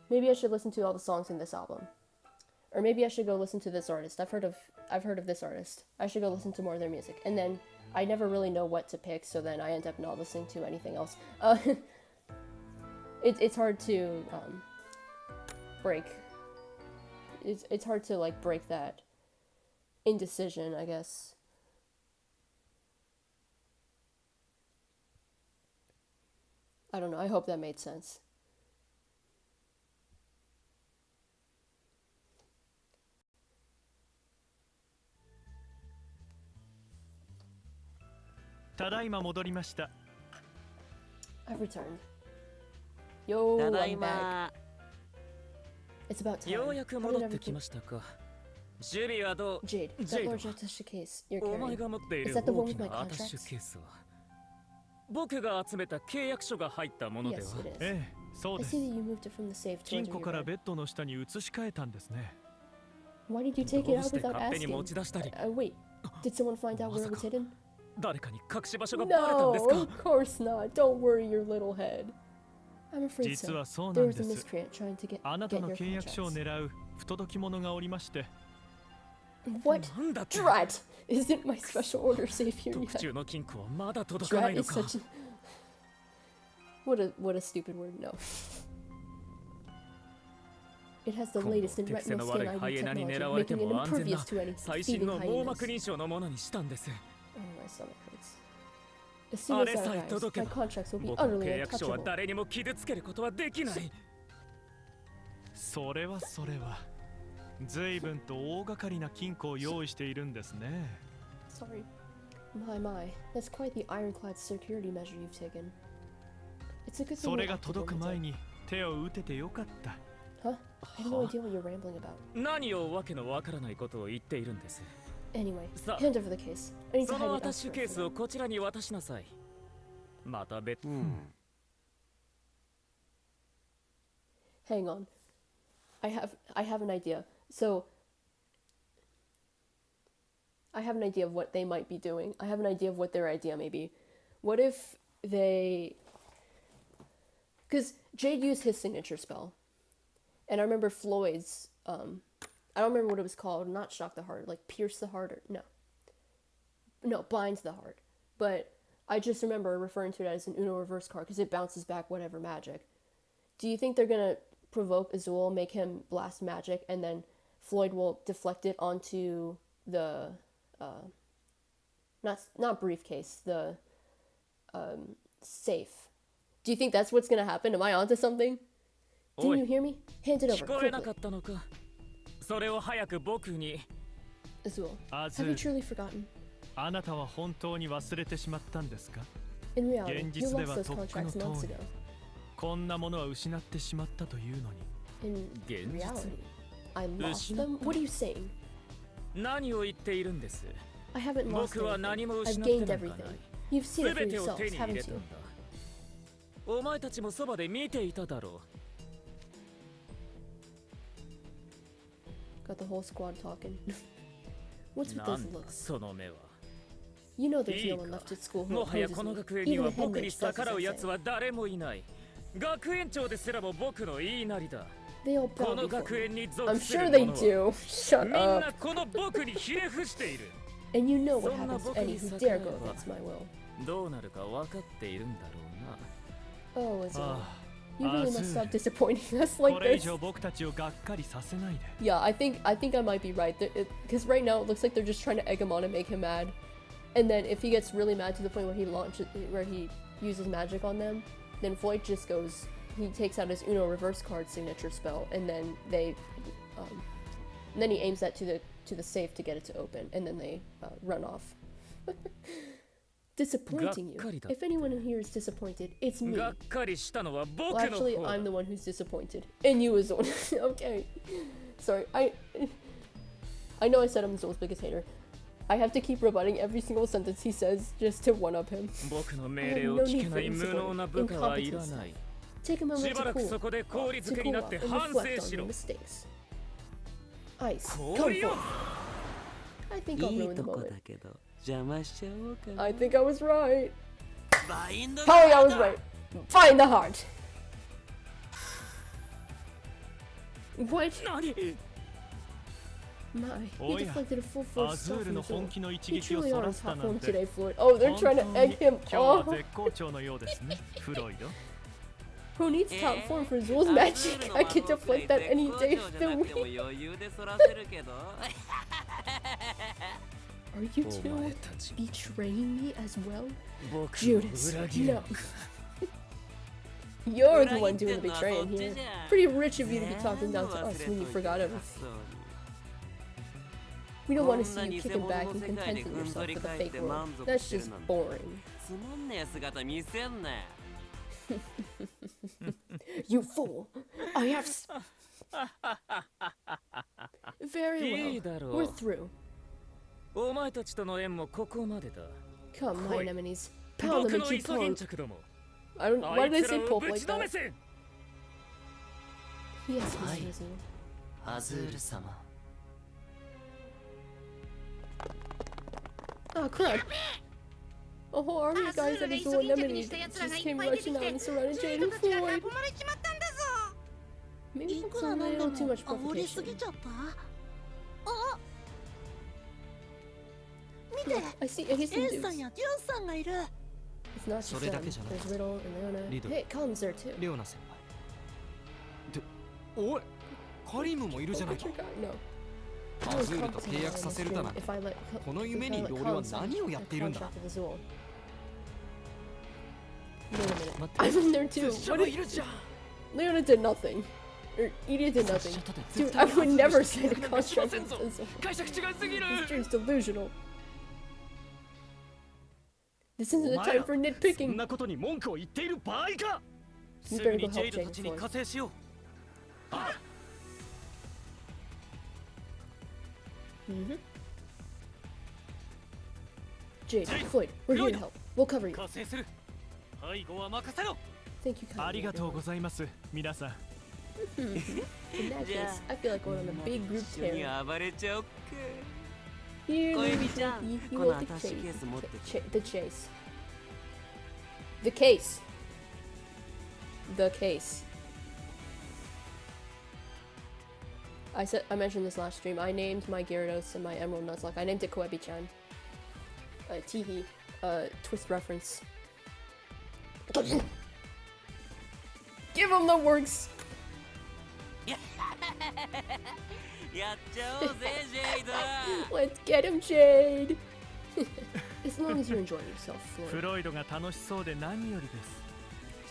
maybe I should listen to all the songs in this album. Or maybe I should go listen to this artist. I've heard of this artist. I should go listen to more of their music. And then I never really know what to pick, so then I end up not listening to anything else. It's hard to break. It's hard to like break that indecision, I guess. I don't know. I hope that made sense. I've returned. Yo, ただ I'm い back. ま It's about time. ようやく How 戻 did ってき everything... ましたか。守備はどう Jade, that ジェイド large attaché case you're お前 carrying. が持ってい Is る that the one 大 with き my なアタッシュ contracts? ケースは僕が集めた契約書が入ったものでは Yes, it is. ええ、そう I です。 see that you moved it from the safe 金 towards 庫 your から bed. ベッドの下に移し替えたんですね。 Why did you take ど it う out して without 勝手に asking? 持ち出したり Wait, did someone find out where it was hidden? 誰かに隠し場所がバレたんです No, か of course not. Don't worry your little head. I'm afraid 実 so. はそうな There ん was で a す。 miscreant trying to get あなたの your 契約書を contracts. 狙う不届き者がおりまして。 What? なんだって Drat! Isn't my special order safe here 特 yet? 注の金庫はまだ届かない Drat の is か such a... What a stupid word, no. It has the 今度 latest in 手癖 retinal の悪い skin ハイ ID エナに technology, 狙われて making it も安全な impervious to any 最新 thieving の網膜 hyenas. 認証のものにしたんです Oh, my stomach hurts. As soon as that arrives, my contracts will be 僕の utterly 契約書は untouchable. 誰にも傷つけることはできない。それは随分と大掛かりな金庫を用意しているんですね。 Sorry. My. That's quite the ironclad security measure you've taken. It's a good thing そ we れが acted 届く when we 前 did. に手を打ててよかった。 Huh? I have no idea what you're rambling about. 何をわけのわからないことを言っているんです。 Anyway, さ hand over the case. I need そ to の hide ア it タッシュ elsewhere ケー for スを now. こちらに渡しなさい。また別 Hang on. I have an idea. So I have an idea of what they might be doing. I have an idea of what their idea may be. What if they... Because Jade used his signature spell. And I remember Floyd's... I don't remember what it was called. Not shock the heart. Like pierce the heart or... No, binds the heart. But I just remember referring to it as an Uno reverse card because it bounces back whatever magic. Do you think they're going to provoke Azul, make him blast magic, and then Floyd will deflect it onto the... not briefcase, the safe. Do you think that's what's gonna happen? Am I onto something? Didn't you hear me? Hand it 聞 over, こえな quickly. かったのか。それを早く僕に。 Azul, have you Azul. truly forgotten? あなたは本当に忘れてしまったんですか？ In reality, 現 you 実で lost は those とっくの contracts 通 months り ago. こんなものは失ってしまったというのに。 In 現実 reality, I lost them? What are you saying? 何を言っているんです？ I haven't lost 僕は何 anything. も I've 失って gained なんか everything. ない。 You've seen it 全 for てを yourselves, 手に入れ haven't たん you? だ。お前たちもそばで見ていただろ Got the whole squad talking. What's う。 with な those んだ looks? その目は。 You know there's いい no か one left at school who もはや opposes この me. 学園に Even は the head 僕に mage does 逆ら as う I 奴 say. は誰もいない。学園長ですらも僕の言いなりだ。 They all こ bow の before 学 me. 園に I'm 属す sure る they 者は do. Shut みん up. なこの僕にひれ伏している。 And you know what そんな happens to 僕 any に who 逆 dare らえ go ば against my will. どうなるか分かっているんだろうな。 Oh, Azul. あ You あ、 really アズ must ー stop ル。 disappointing us こ like れ以 this. 上僕たちをがっかりさせないで。 Yeah, I think I might be right. Because right now it looks like they're just trying to egg him on and make him mad. And then if he gets really mad to the point where he uses magic on them, then Floyd just goes. He takes out his Uno reverse card signature spell, and then and then he aims that to the safe to get it to open, and then they run off. Disappointing you. If anyone in here is disappointed, it's me. がっかりしたのは Well, 僕の actually, 方 I'm だ。 the one who's disappointed, and you is the one. Okay, sorry. I know I said I'm Zul's biggest hater. I have to keep rebutting every single sentence he says just to one up him. 僕の命令を聞けない無能な部下はいらない。 Take a moment しば to らく cool, そこで氷 to 漬けに cool なっ off て and 反 reflect 省 on し your ろ。 mistakes. Ice, 氷 come よ forth. I think I'll いい ruin the とこ moment. だけど邪魔しちゃおうかな。 I think I was right. バインド How I was right. Find the heart. What? 何 My, he Oh, yeah. deflected a full force shot Azul from の Azul. 本気の一 You 撃を truly そ are ら on せた top なん form て today, Floyd. Oh, they're 本 trying 当 to に egg him 今日は on. 絶好調のようですね、フロイド。 Who needs top form for Zul's magic? I can deflect that any day of the でも week. 余裕でそらせるけど Are you お two 前たち betraying me as well? 僕を Judas, 裏切る no. You're the one doing the betraying here. Pretty rich of you to be talking down to us when you forgot everything. We don't want to see you kicking back and contenting yourself with the fake world. That's just boring. つまんねえ姿見せんなよ You fool! I have. Very いい well. だろ We're う。 through. お前たちとの縁もここまでだ。 Come, my 来い enemies. Pound 僕 them の into イソギン pulp. チャクども。 I don't. あ Why い did they つ say らを pulp ぶ like ちのめ that? せ。 Yes, Mr. はい Azul. アズール様 Oh, crud. A whole army of guys at Azul and Nemini just came rushing out and surrounded Jade and Floyd. Maybe い that's く a らなんで little も too much 煽りすぎ provocation. ちゃったあ見て Yeah, I see. I hear エ some ンさん dudes. やジュンさんがいる It's not just それだけ them. じゃない There's Riddle and Leona. リド Hey, Colin's there too. レオナ先輩でおいカリムもいるじゃないか Oh, God, no. アズールと契約させるだなんて If I let この夢にいる俺は何をやっているんだ Wait a minute. 待って I'm in there too. 拙者 What が did いるじゃん Leona did nothing. Or Edie did 拙 nothing. 者とて Dude, 絶 I 対 would に never アズ sign ー a ルなんてしま contract せん with ぞ Azul. 解釈違いすぎる This dude's delusional. This isn't the お前 time ら for そ nitpicking. んなことに文句を言っている場合か。 You す better ぐ go にジ help ェイド Jade たちに before. 加勢しよう。 Jade, Floyd, we're here to help. We'll cover you. 加勢する。背後は任せろ。 Thank you あ kindly. りがとう everyone. ございます皆さん。 In that case, I feel like we're on a big group 一緒に tear. 暴れちゃおっか You 小 need 指 to ちゃん you こ want の the アタッシュケー chase. ス持ってき The chase. The case. The case. I mentioned this last stream. I named my Gyarados and my Emerald Nuzlocke. I named it Koebi-chan. Teehee. Twist reference. Give him the works! やっちゃおうぜジェイド Let's get him, Jade! As long as you're enjoying yourself, フ Floyd. ロイドが楽しそうで何よりです。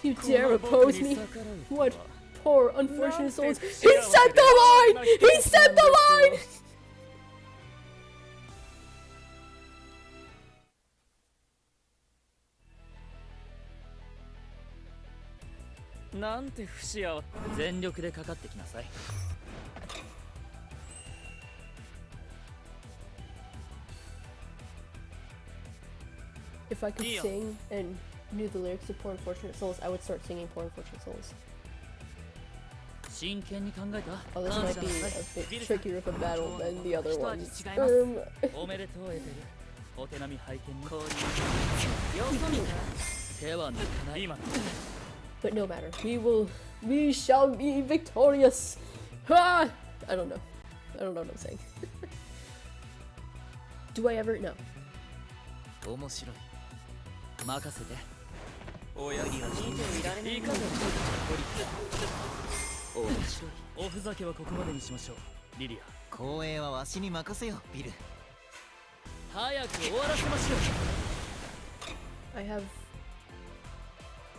You こ dare の僕 oppose に me? 逆らうとは What poor, unfortunate souls. He なんて set the line! He set the line! なんて不幸せ。全力でかかってきなさい。If I could sing and knew the lyrics of Poor Unfortunate Souls, I would start singing Poor Unfortunate Souls. 真剣に考えた。 Oh, this might be a bit trickier of a battle than the other ones. おめでとうエペル。お手並み拝見に。こういうよそ見た。手は抜かない。今。But no matter, we shall be victorious. Ah! I don't know what I'm saying. Do I ever? No. 面白い。任せて。おやりは見ていられない。いいかぜ。面白い。おふざけはここまでにしましょう。リリア。光栄はわしに任せよ、ビル。早く終わらせましょう。 I have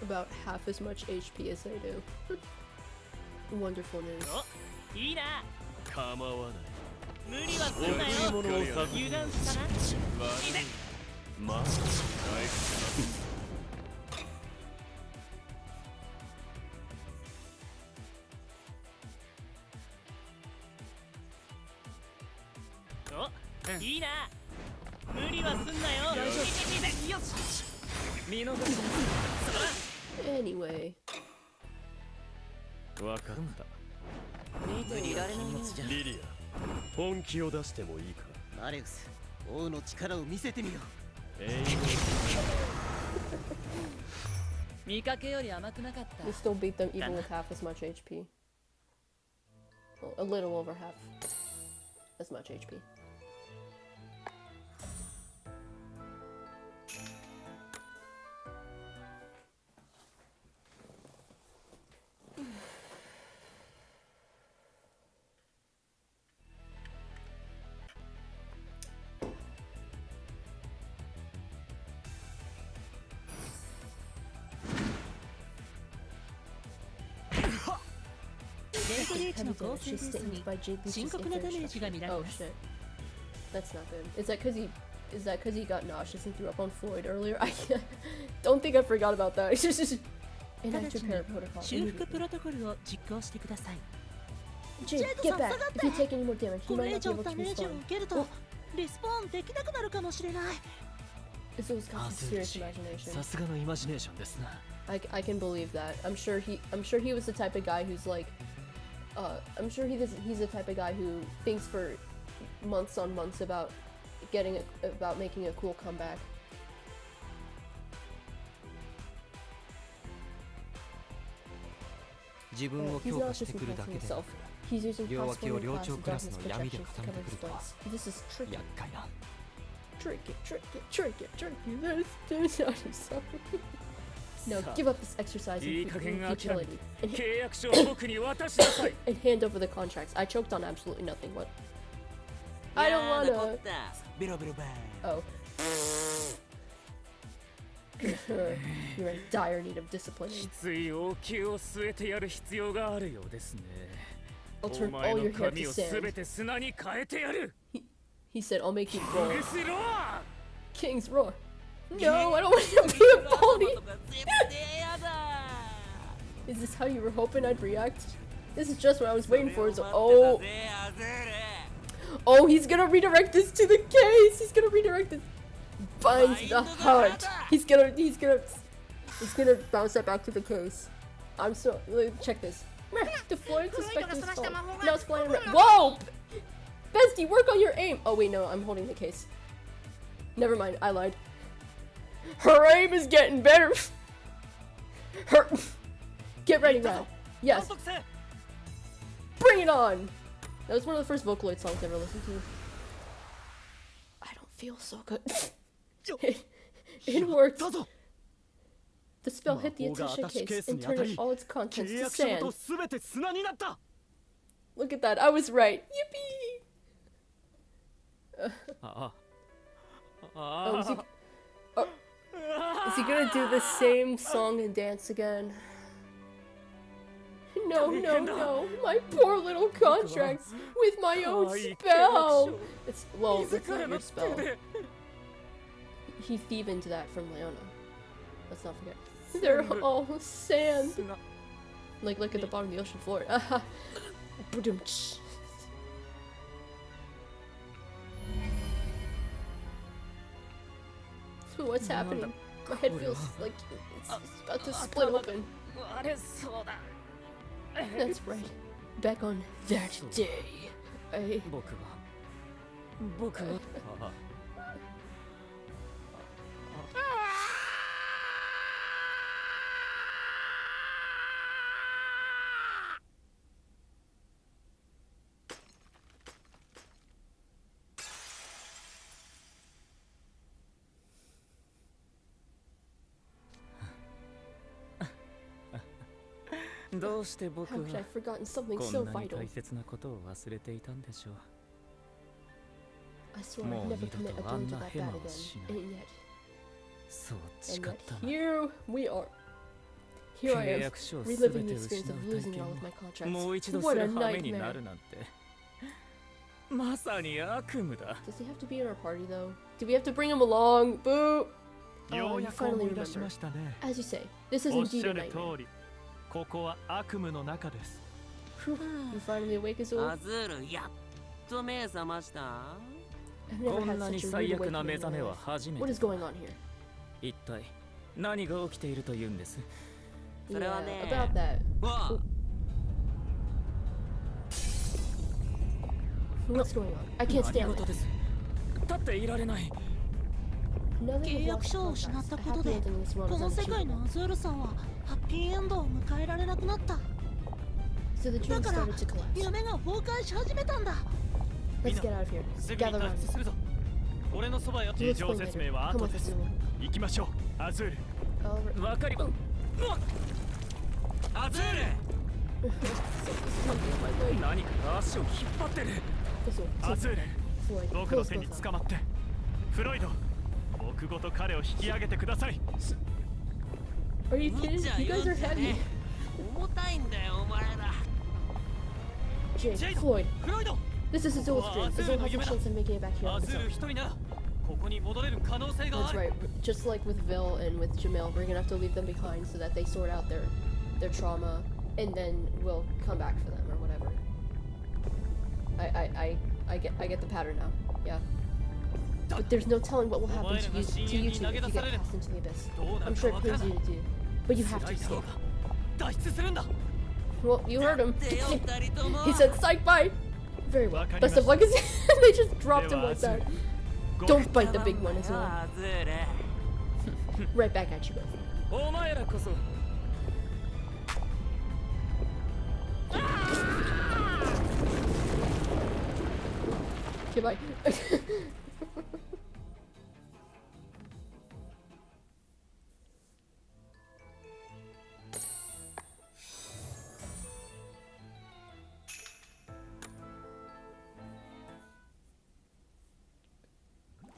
about half as much HP as I do. Wonderful news. いいな。構わない。無理はすんなよ。油断したな。まあ、お、いいな。無理はすんなよ。よし。見逃し。Anyway. わかった。見ていられないよ。リリア、本気を出してもいいか。マレウス、王の力を見せてみよう。見かけより甘くなかった。 We still beat them even with half as much HP. Well, a little over half as much HP. She's stinged by JP's interjection. Oh shit. That's not good. Is that because he got nauseous and threw up on Floyd earlier? I don't think I forgot about that. Enact repair protocol. 修復プロトコルを実行してください。 Jade, get back. If you take any more damage, you これ might 以 not 上 be able ダ to メージを respawn. 受けるとリスポーンできなくなるかもしれない。 Azul's got some serious imagination. さすがのイマジネーションですな。 I can believe that. I'm sure he was the type of guy who's like, I'm sure he's the type of guy who thinks for months on months about making a cool comeback. 自分を He's 強 not 化し just てくるだ impressing けで himself. He's using 両脇を crossbone 両 class 長 and クラス darkness の闇で projections 固 to め cover てく his るとは face. This is tricky. 厄介な。 Tricky. No, give up this exercise in futility and 契約書を僕に渡しなさい。 and hand over the contracts. I choked on absolutely nothing. What? I don't wanna. ベロベロバーン。 Oh. You're in dire need of disciplining. きつい応急を据えてやる必要があるようですね。 I'll お turn 前 all の your hair 髪 to をす sand. べて砂に変えてやる。 He said, I'll make you roar. うしろ。 King's roar. No, I don't want to be a pony. Is this how you were hoping I'd react? This is just what I was waiting for. So, oh, he's gonna redirect this to the case. He's gonna redirect this. Binds the heart. He's gonna bounce that back to the case. I'm so. Check this. The Floyd suspected his fault. Now it's flying around. Whoa! Bestie, work on your aim. Oh wait, no, I'm holding the case. Never mind, I lied. Her aim is getting better. Get ready, Rad. Yes. Bring it on. That was one of the first Vocaloid songs I ever listened to. I don't feel so good. It worked. The spell hit the attaché case and turned all its contents to sand. Look at that, I was right. Yippee! Is he gonna do the same song and dance again? No, my poor little contracts with my own spell! It's not your spell. He thieved into that from Leona. Let's not forget. They're all sand. Like, look at the bottom of the ocean floor. Ba-dum-tsh. What's happening? My head feels like it's about to split open. あれそうだ That's right. Back on that day, I... 僕はどうして僕 How は could I have forgotten something こ so んなに vital? 大切なことを忘れていたんでしょう I swore も I'd う never 二度 commit と a あ blow ん to な that ヘマ bat を again. しない And yet, そう and 誓 yet ったな here we are. Here I 契 am, 約書を reliving 全 the て experience 失う of 体 losing it 験 all を with my contracts. もう一度す What る a 羽目にな nightmare. るなんてまさに悪夢だ Does he have to be in our party though? Do we have to bring him along? Boo! よ Oh, う you やく思 finally い出し remember. ましたね As you say, this is おっし indeed ゃ a る nightmare. 通りここは悪夢の中です Phew, you finally awake, Azul? アズールやっと目覚ました I've こ never ん had なに such a 最 rude 悪な awakening 目 in 覚 my めは life. 初め What て is going on here? 一体何が起きているというんです それはね about that. わ What's going on? I can't 何 stand 事 it. です立っていられない None of 契 the 約 lost 書を失っ contracts. た A こと happy で ending in this world こ is の世界の unachievable. アズールさんはハッピーエンドを迎えられなくなった So the だ dream から started to collapse. 夢が崩壊し始めたんだ Let's get out of here. すぐに Gather 脱 around 出するぞ俺のそばよ me. 事 We'll 情 explain 説 later. 明は Come 後 with で us, す Azul. 行きましょうアズール All right. わかりまアズール 何か足を引っ張ってる Azul, アズール Floyd, 僕 pull の us 手に both 捕 up. まってフロイド僕ごと彼を引き上げてください Are you 無 kidding? 茶 You 言 guys うん are じゃ heavy. ねえ重たいんだよお前ら Jake, ジェイド Floyd, フロイド this is Azul's dream. Azul has a chance of making it back here ア on ズ his ール own. 一人ならここに戻れる可能性が That's ある right. Just like with Vil and with Jamil, we're gonna have to leave them behind so that they sort out their trauma, and then we'll come back for them or whatever. I get the pattern now. Yeah. But there's no telling what will happen to you two if you get cast into the abyss. I'm sure it pains you to do, but you have to 辛いだろう escape. が脱出するんだ Well, you heard him. でよ二人とも He said, "Psych, bye." Very well. Best of luck. They just dropped him like that. Don't bite the big one, Azul. アズール Right back at you both. お前らこそ Goodbye.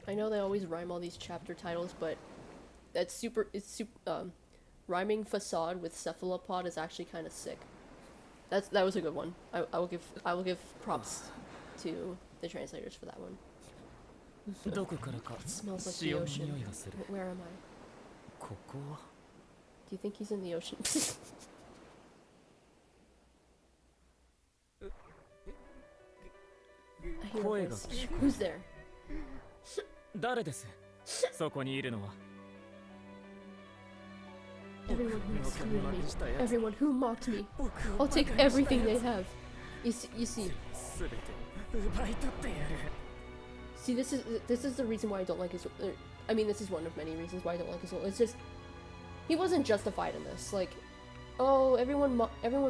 I know they always rhyme all these chapter titles, but rhyming facade with cephalopod is actually kind of sick. That was a good one. I will give props to the translators for that one. どこからか It smells like the 潮の ocean. 匂いがする Where am I? ここは Do you think he's in the ocean? I hear a 声が voice. 聞く Who's there? 誰ですそこにいるのは Everyone who excluded me. したやつ Everyone who mocked me. 僕 I'll を take バカにした everything や they つ have. You see, すべて奪い取ってやる see, this is the reason why I don't like Azul. I mean, this is one of many reasons why I don't like Azul. It's just he wasn't justified in this. Like, oh, everyone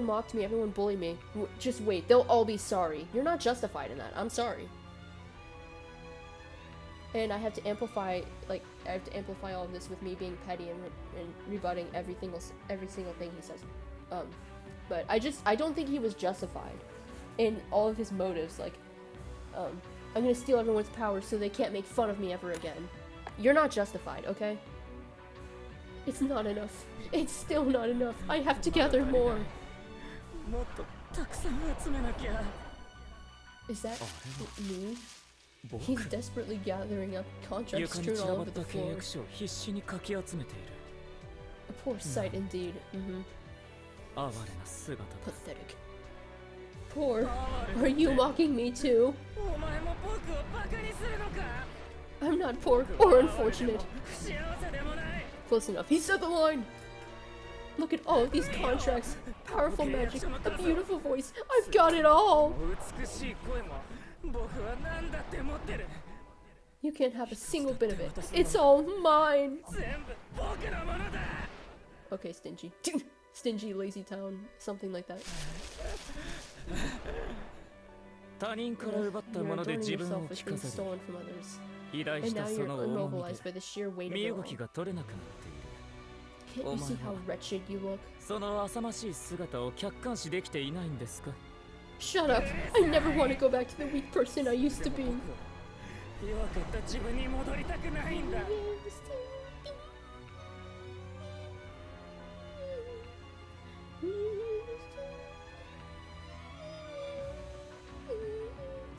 mocked me, everyone bullied me. Just wait, they'll all be sorry. You're not justified in that. I'm sorry. And I have to amplify, all of this with me being petty and rebutting every single thing he says. But I don't think he was justified in all of his motives. Like, I'm gonna steal everyone's power so they can't make fun of me ever again. You're not justified, okay? It's not enough. It's still not enough. I have to gather more. もっとたくさん集めなきゃ Is that me? 僕 He's desperately gathering up contracts 床に strewn 散 all らば over っ the た契 floor. 約書を必死にかき集めている A poor sight indeed. 哀れな姿だ。 Pathetic. Poor. Are you mocking me too? お前も僕をバカにするのか。 I'm not poor or unfortunate. 不幸せでもない。 Close enough. He said the line. Look at all of these contracts. Powerful magic. A beautiful voice. I've got it all. 美しい声も僕は何だって持ってる。 You can't have a single bit of it. It's all mine. 全部僕のものだ。 Okay, stingy. Stingy, lazy town. Something like that. 他人から奪ったも You're ので adorning 自分 yourself を with 着飾 things り stolen from others. 依頼 And した now そ you're の重み immobilized by で the sheer weight 身 of 動 it き all. が取れなくなっている。 Can't you see how wretched you look? その浅ましい姿を客観視できていないんですか。 Shut up. I never want to go back to the weak person I used to be. 弱かった自分に戻りたくないんだ。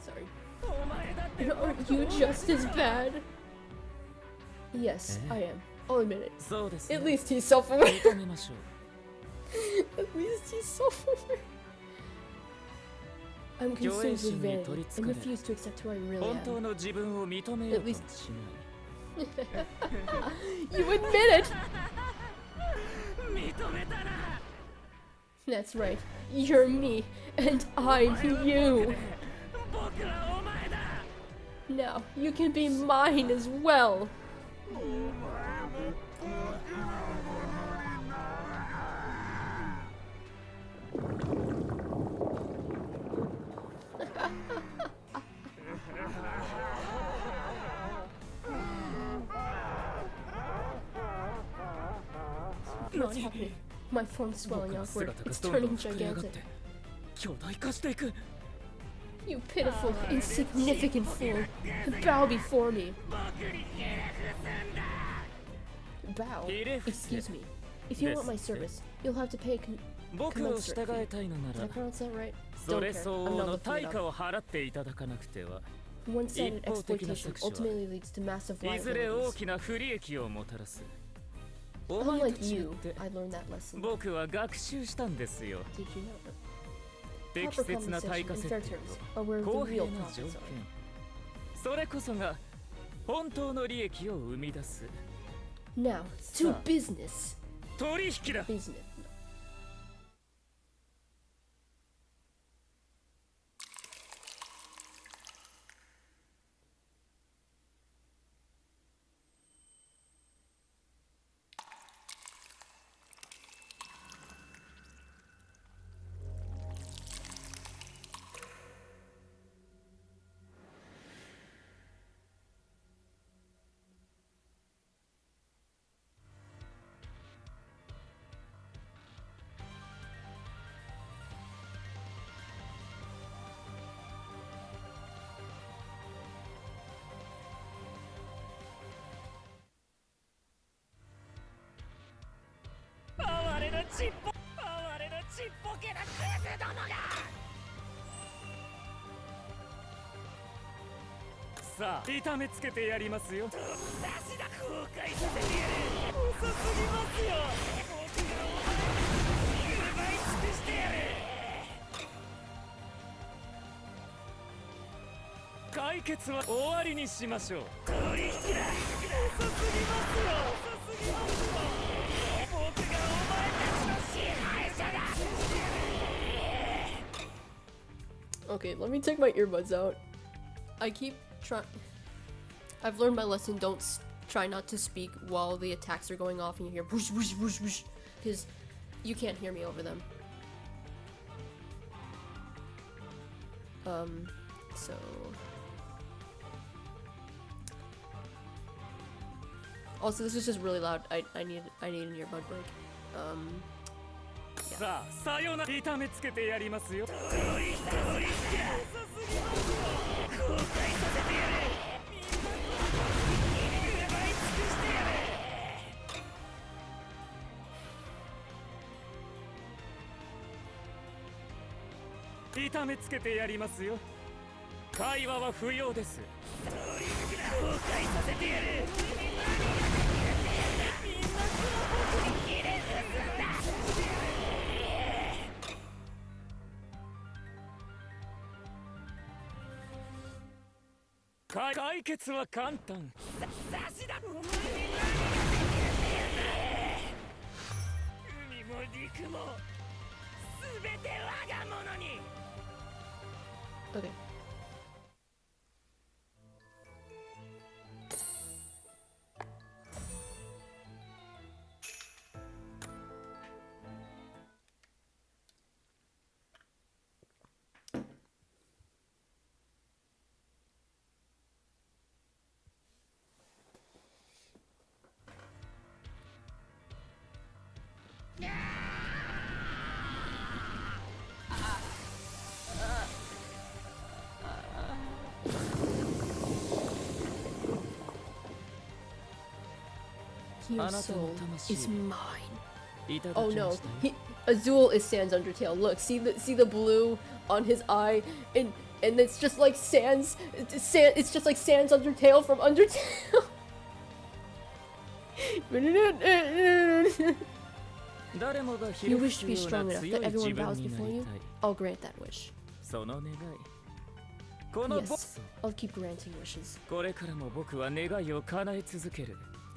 Sorry. お前だって Aren't you just as bad? Yes, I am. I'll admit it. そうですね。 At least he's self-aware. 認めましょう。 At least he's self-aware. I'm consumed with vanity and refuse to accept who I really 本当 am. の自分を認めようともしない。 You admit it! 認めたな。 That's right. You're me, and I'm you. 僕はお前だ。 Now, you can be mine as well. What's happening? My form's swelling 僕の outward. 姿が It's どんど turning ん膨れ上がっ gigantic. て巨大化していく。 You pitiful, insignificant fool. Bow before me. Bow? Excuse me. If you want my service, you'll have to pay a 僕を従えたいのな Did ら I pronounce that right? そ Don't れ care. 相 I'm 応 not の looking 対 it 価 up. を払っていただかなくては。 One-sided 一方的な exploitation 搾取は ultimately leads to massive いずれ大 liabilities. きな不利益をもたらす。お前 Unlike と違っ you, て I learned that lesson. 僕は学習したんですよ。 Did you know? 適 Proper 切な対 compensation 価 and 設 fair 定 terms are where と公 the 平 real な条 profits 件 are. それこそが本当の利益を生み出す Now, to business. 取引だ。 Business.さあ痛めつけてやりますよ。後悔させてやる。遅すぎますよ。僕がお前に奪い尽くしてやる。解決は終わりにしましょう。取引だ。遅すぎますよ。遅すぎますよ。僕がお前たちの支配者だ。 Okay, let me take my earbuds out. I keep trying. I've learned my lesson. Don't try not to speak while the attacks are going off and you hear whoosh whoosh whoosh whoosh, because you can't hear me over them. So also this is just really loud. I need an earbud break. さあさよなら痛めつけてやりますよ。痛めつけてやりますよ。会話は不要です。後悔させてやる。みんなこの僕に切れるんだ。解決は簡単。差しだ。お前に海も陸も全て我が物に。 Okay. Your soul is mine. Oh no, Azul is Sans Undertale. Look, see the blue on his eye, and it's just like Sans. It's just like Sans Undertale from Undertale. You wish to be strong enough that everyone bows before you. I'll grant that wish. Yes, I'll keep granting wishes.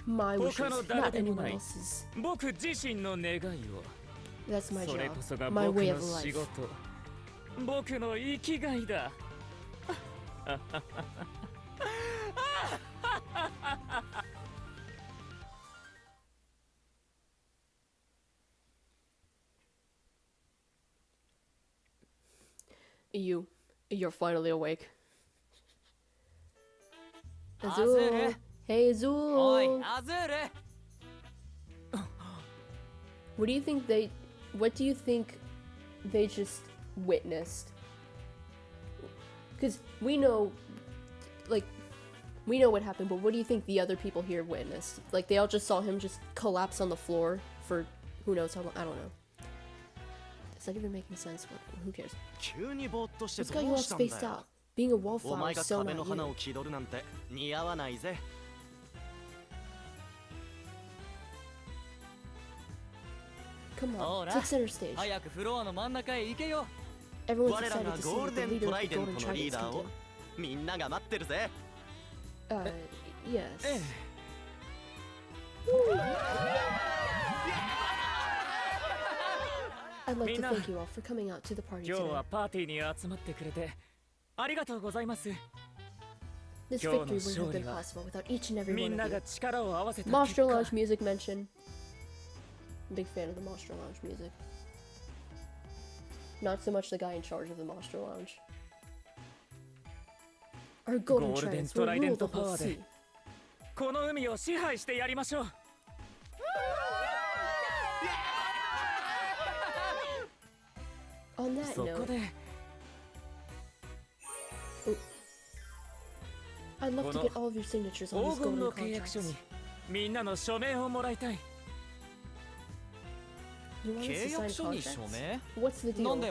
My wishes, not anyone else's. That's my job, my way of life. You're finally awake. Azul. Hey, Azul. Oi, Azul. What do you think they just witnessed? Because we know what happened, but what do you think the other people here witnessed? Like, they all just saw him just collapse on the floor for who knows how long. I don't know. It's not even making sense, but who cares? What's got you all spaced out? Being a wallflower is so not you. Come on, take center stage. Everyone's excited to see what the leader of the Golden Tridents can do. Yes. I'd like to thank you all for coming out to the party today. This victory wouldn't have been possible without each and every one of you. Monster Lounge music mention. I'm a big fan of the Monster Lounge music. Not so much the guy in charge of the Monster Lounge. Our golden tridents will rule the whole sea. On that note, I'd love to get all of your signatures on these golden contracts. You want us to sign contracts? What's the deal?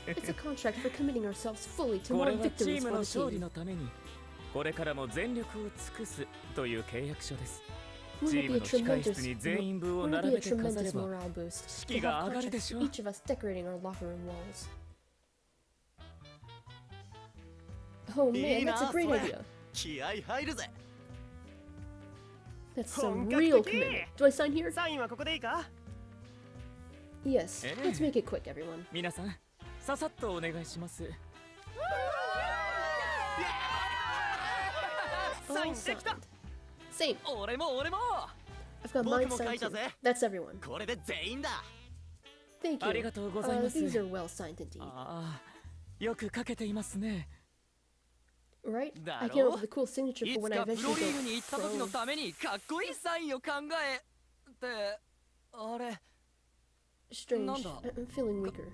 It's a contract for committing ourselves fully to more victories for the team. Wouldn't it be a tremendous morale boost to have contracts for each of us decorating our locker room walls? Oh man, that's a great idea. That's some real commitment. Do I sign here? Yes, let's make it quick, everyone. All signed. Same. I've got mine signed too. That's everyone. Thank you. These are well signed indeed. Right? I came up with a cool signature for when I eventually go pro. Strange. I'm feeling weaker.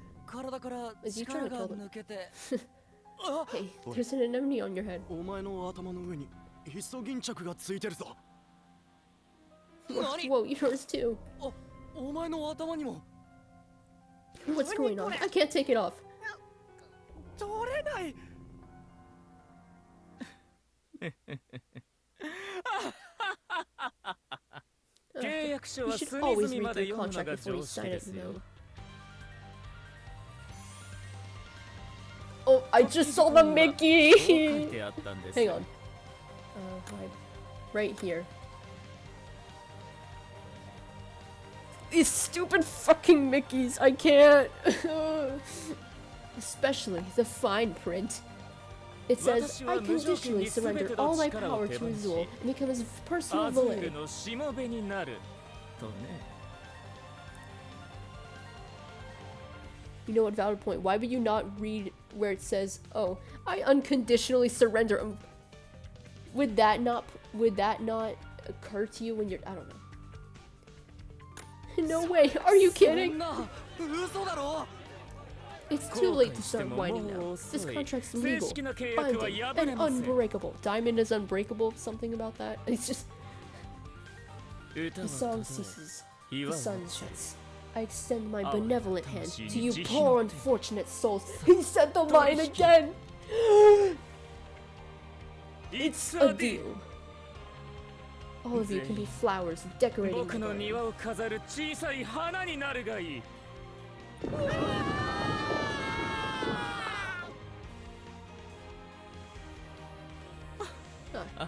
Is you trying to kill them? Hey, there's an anemone on your head. Whoa, yours too. What's going on? I can't take it off. You should always read the contract before you sign it, you know. Oh, I just saw the Mickey! Hang on. Right here. These stupid fucking Mickeys, I can't! Especially the fine print. It says, I conditionally surrender all my power to Azul and become his personal villain. You know what, valid point. Why would you not read where it says, oh, I unconditionally surrender? Would that not occur to you when you're, I don't know. No way, are you kidding? It's too late to start whining now. This contract's legal, binding, and unbreakable. Diamond is unbreakable, something about that. It's just... The song ceases. The sun sets. I extend my benevolent hand to you poor unfortunate souls. He said the line again! It's a deal. All of you can be flowers decorating the garden.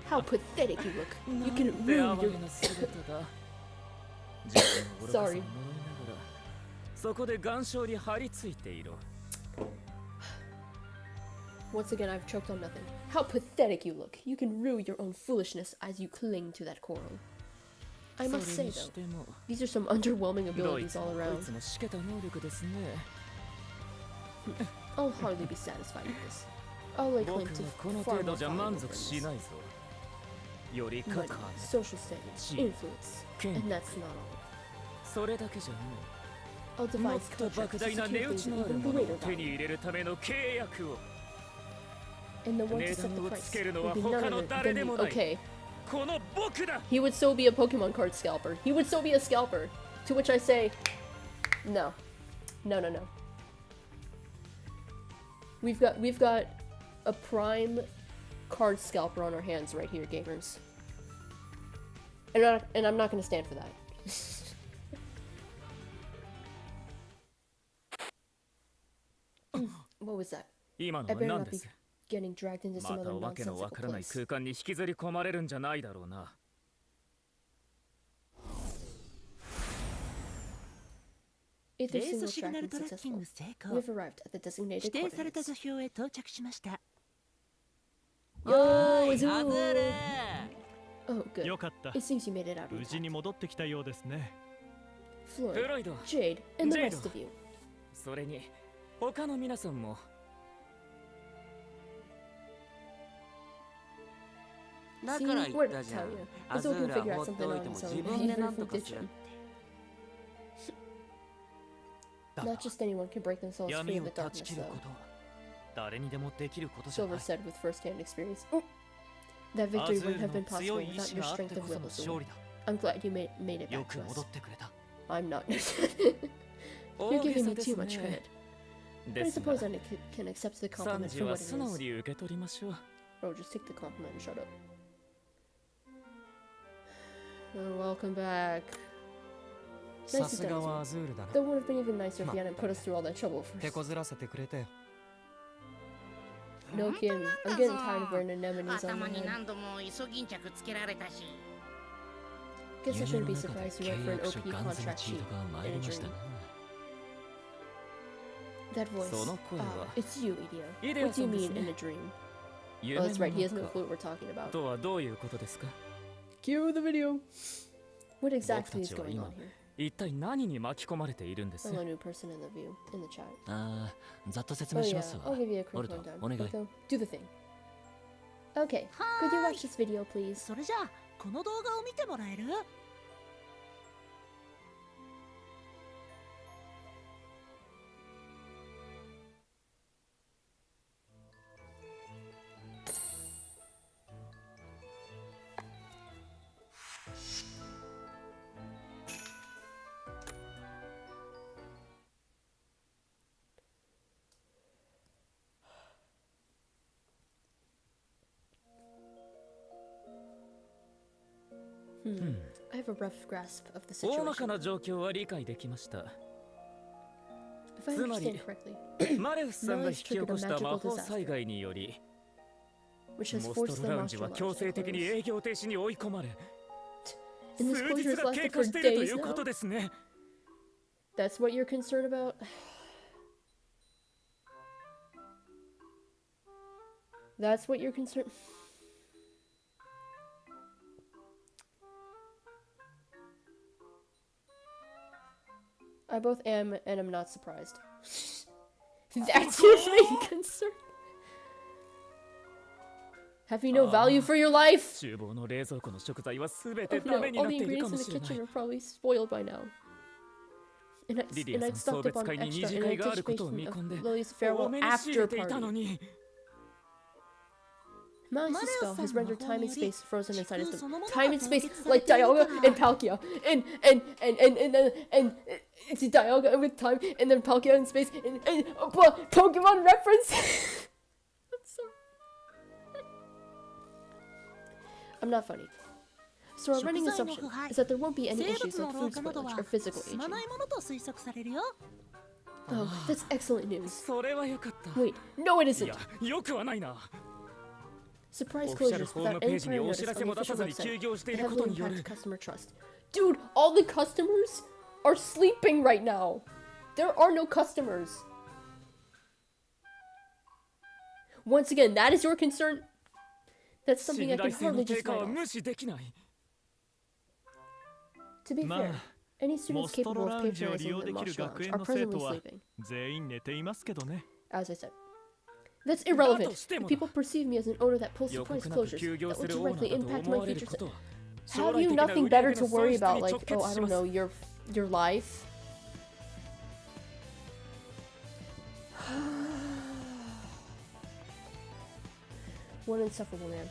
How pathetic you look. You can ruin your... Sorry. Once again, I've choked on nothing. How pathetic you look. You can rue your own foolishness as you cling to that coral. I must say though, these are some underwhelming abilities all around. I'll hardly be satisfied with this. I'll lay claim to far more valuable things. Money, social status, influence, and that's not all. I'll devise contracts to secure things of even greater value. And the one to set the price will be none other than the... Okay. He would so be a Pokemon card scalper. He would so be a scalper. To which I say, no. No, no, no. We've got a prime card scalper on our hands right here, gamers. And I'm not gonna stand for that. What was that? I better not be getting dragged into some other nonsensical place. If the single tracking successful, we've arrived at the designated coordinates. Yo, Azul! Oh, good. It seems you made it out intact. Floyd, Jade, and the rest of you. See, where did I tell you? Azul can figure out something on his own, even if we ditch him. Not just anyone can break themselves free of the darkness, though. Silver said with first-hand experience. That victory wouldn't have been possible without your strength of will, Azul. I'm glad you made it back to us. I'm not. You're giving me too much credit. But I suppose I can accept the compliment for what it is. Bro, just take the compliment and shut up. Oh, welcome back. Nice to done, Azul. That would have been even nicer if you hadn't put us through all that trouble first. No kidding. I'm getting tired of wearing anemones on my head. Guess I shouldn't be surprised you went for an OP contract sheet in a dream. That voice. It's you, Idio. What do you mean in a dream? Oh, that's right. He has no clue what we're talking about. Cue the video. What exactly is going on here? Hello, new person in the view, in the chat. Oh yeah, I'll give you a quick rundown. Go, do the thing. Okay, could you watch this video, please? I have a rough grasp of the situation. If I つま understand り correctly, マレフスさんが引き起こした魔法災害により which has モ forced ス the トラウンジ Nostra は Lounge 強 to 制的に close. 営業停止に追い込まれ And this 数 closure 日 has が lasted 経 for 過しているとい days うこ now. とですね。 That's what you're concerned about? That's what you're concerned. I both am and am not surprised. That's your main concern. Have you no value for your life? 厨房の冷蔵庫の食材はすべて Oh ダ no, メに all なっ the ているか ingredients も in し the れない kitchen are probably spoiled by now. And I'd stocked up on extra in anticipation of Lily's 多 farewell めに仕入 after れていたの party. に Malice's spell has rendered time and Mario-san space frozen inside his Chiku time and space sonomono like Dialga and Palkia and it's Dialga with time and then Palkia in space and Pokemon reference. I'm sorry. I'm not funny. So our running assumption is that there won't be any 生 issues 物 like の food 老化など spoilage は or physical 進ま aging. ないものと推測されるよ。 Oh, that's excellent news. それはよかった。 Wait, no it い isn't. や、よくはないな。 Surprise オフィシャル closures ホーム without ペー any ジに prior お notice 知ら on せ the も出 official さずに休 website 業していること heavily によ impact る。 customer trust. Dude, all the customers are sleeping right now. There are no customers. Once again, that is your concern. That's something I 信 can 頼性 hardly の低 just 下 write は off. 無視できない。 To be ま fair, あ any students モスト capable ロ of ラウンジを利 patronizing 用 the できる Mosh 学 Lounge 園 are の生 presently 徒は sleeping. 全員寝ていますけどね。 As I said. That's irrelevant. だとしても If people perceive me as an owner that pulls 予 surprise 告なく closures 休業 that す will るオーナ directly ーだと impact 思 my われる future ことは Have you nothing better to worry about, like, oh, I don't know, よ your life? One insufferable man.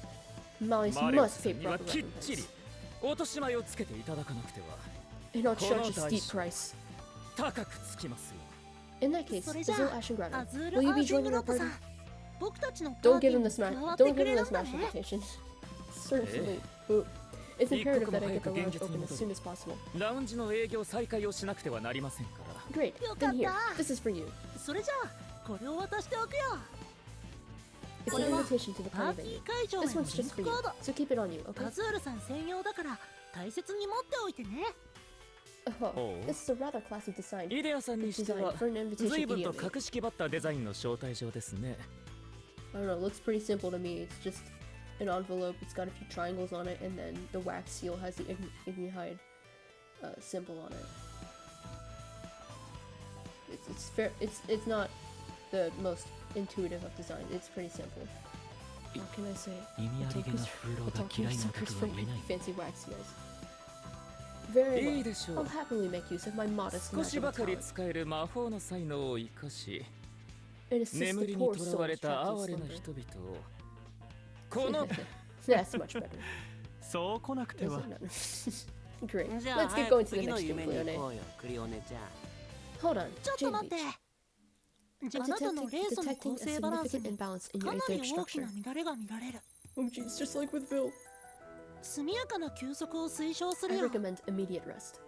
Malice マレウ must ス pay には proper きっちり recompense. 落とし前をつけていただかなくては And I'll charge a この代 steep 償 price. 高くつきますよ。 In that case, それじゃ Azul あ Ash and ア Grata, ズー will ル you ア be ーシン joining グ our ロットさ party? ん、僕たちのパ Don't ーティ give ー him に the 加 smash. わって Don't く give れ him る the んだ smash ね。 invitation. Certainly. Ooh. It's imperative that I get the lounge open as soon as possible. ラウンジの営業再開をしなくてはなりませんから。 Great. Then here, よかった。 this is for you. それじゃあこれを渡しておくよ。 It's こ an れは invitation to the パー party ティ venue. ー会場へ This の one's リン just ク for コ you, ード。 so keep it on you, okay? アズールさん専用だから大切に持っておいてね。 Oh, Oh. this is a rather classy design. イデアさんにして Designed は for an 随 invitation 分と idiot. 格式ばったデザインの招待状ですね。 I don't know, it looks pretty simple to me. It's just an envelope, it's got a few triangles on it, and then the wax seal has the Ignihide symbol on it. It's fair. It's not the most intuitive of design. It's pretty simple. What can I say? 意味ありげな Otakus 風浪が Otaku 嫌いな suckers 男 for はいない。 fancy wax seals. Very いい well. でしょ I'll う。 happily make use of my modest 少し magical ばかり talent 使える魔法の才能を生かし、 and assist 眠 the りに poor とらわれ souls た trapped 哀 in れな slumber. 人々をこの That's much better. そう来なくて Is は it not? Great. じゃあ Let's get 早 going く to the 次の next 夢 game, に行 Cleone. こうよクリオネちゃん。 Hold on. ちょっと Jade 待って。 Beach. あなたのレースの Detecting 構 a 成バランス significant に imbalance in か your な etheric り大き structure. な乱れが見られる。 Oh jeez, just like with Vil. 速やかな休息を推奨す I るよ。 recommend immediate rest.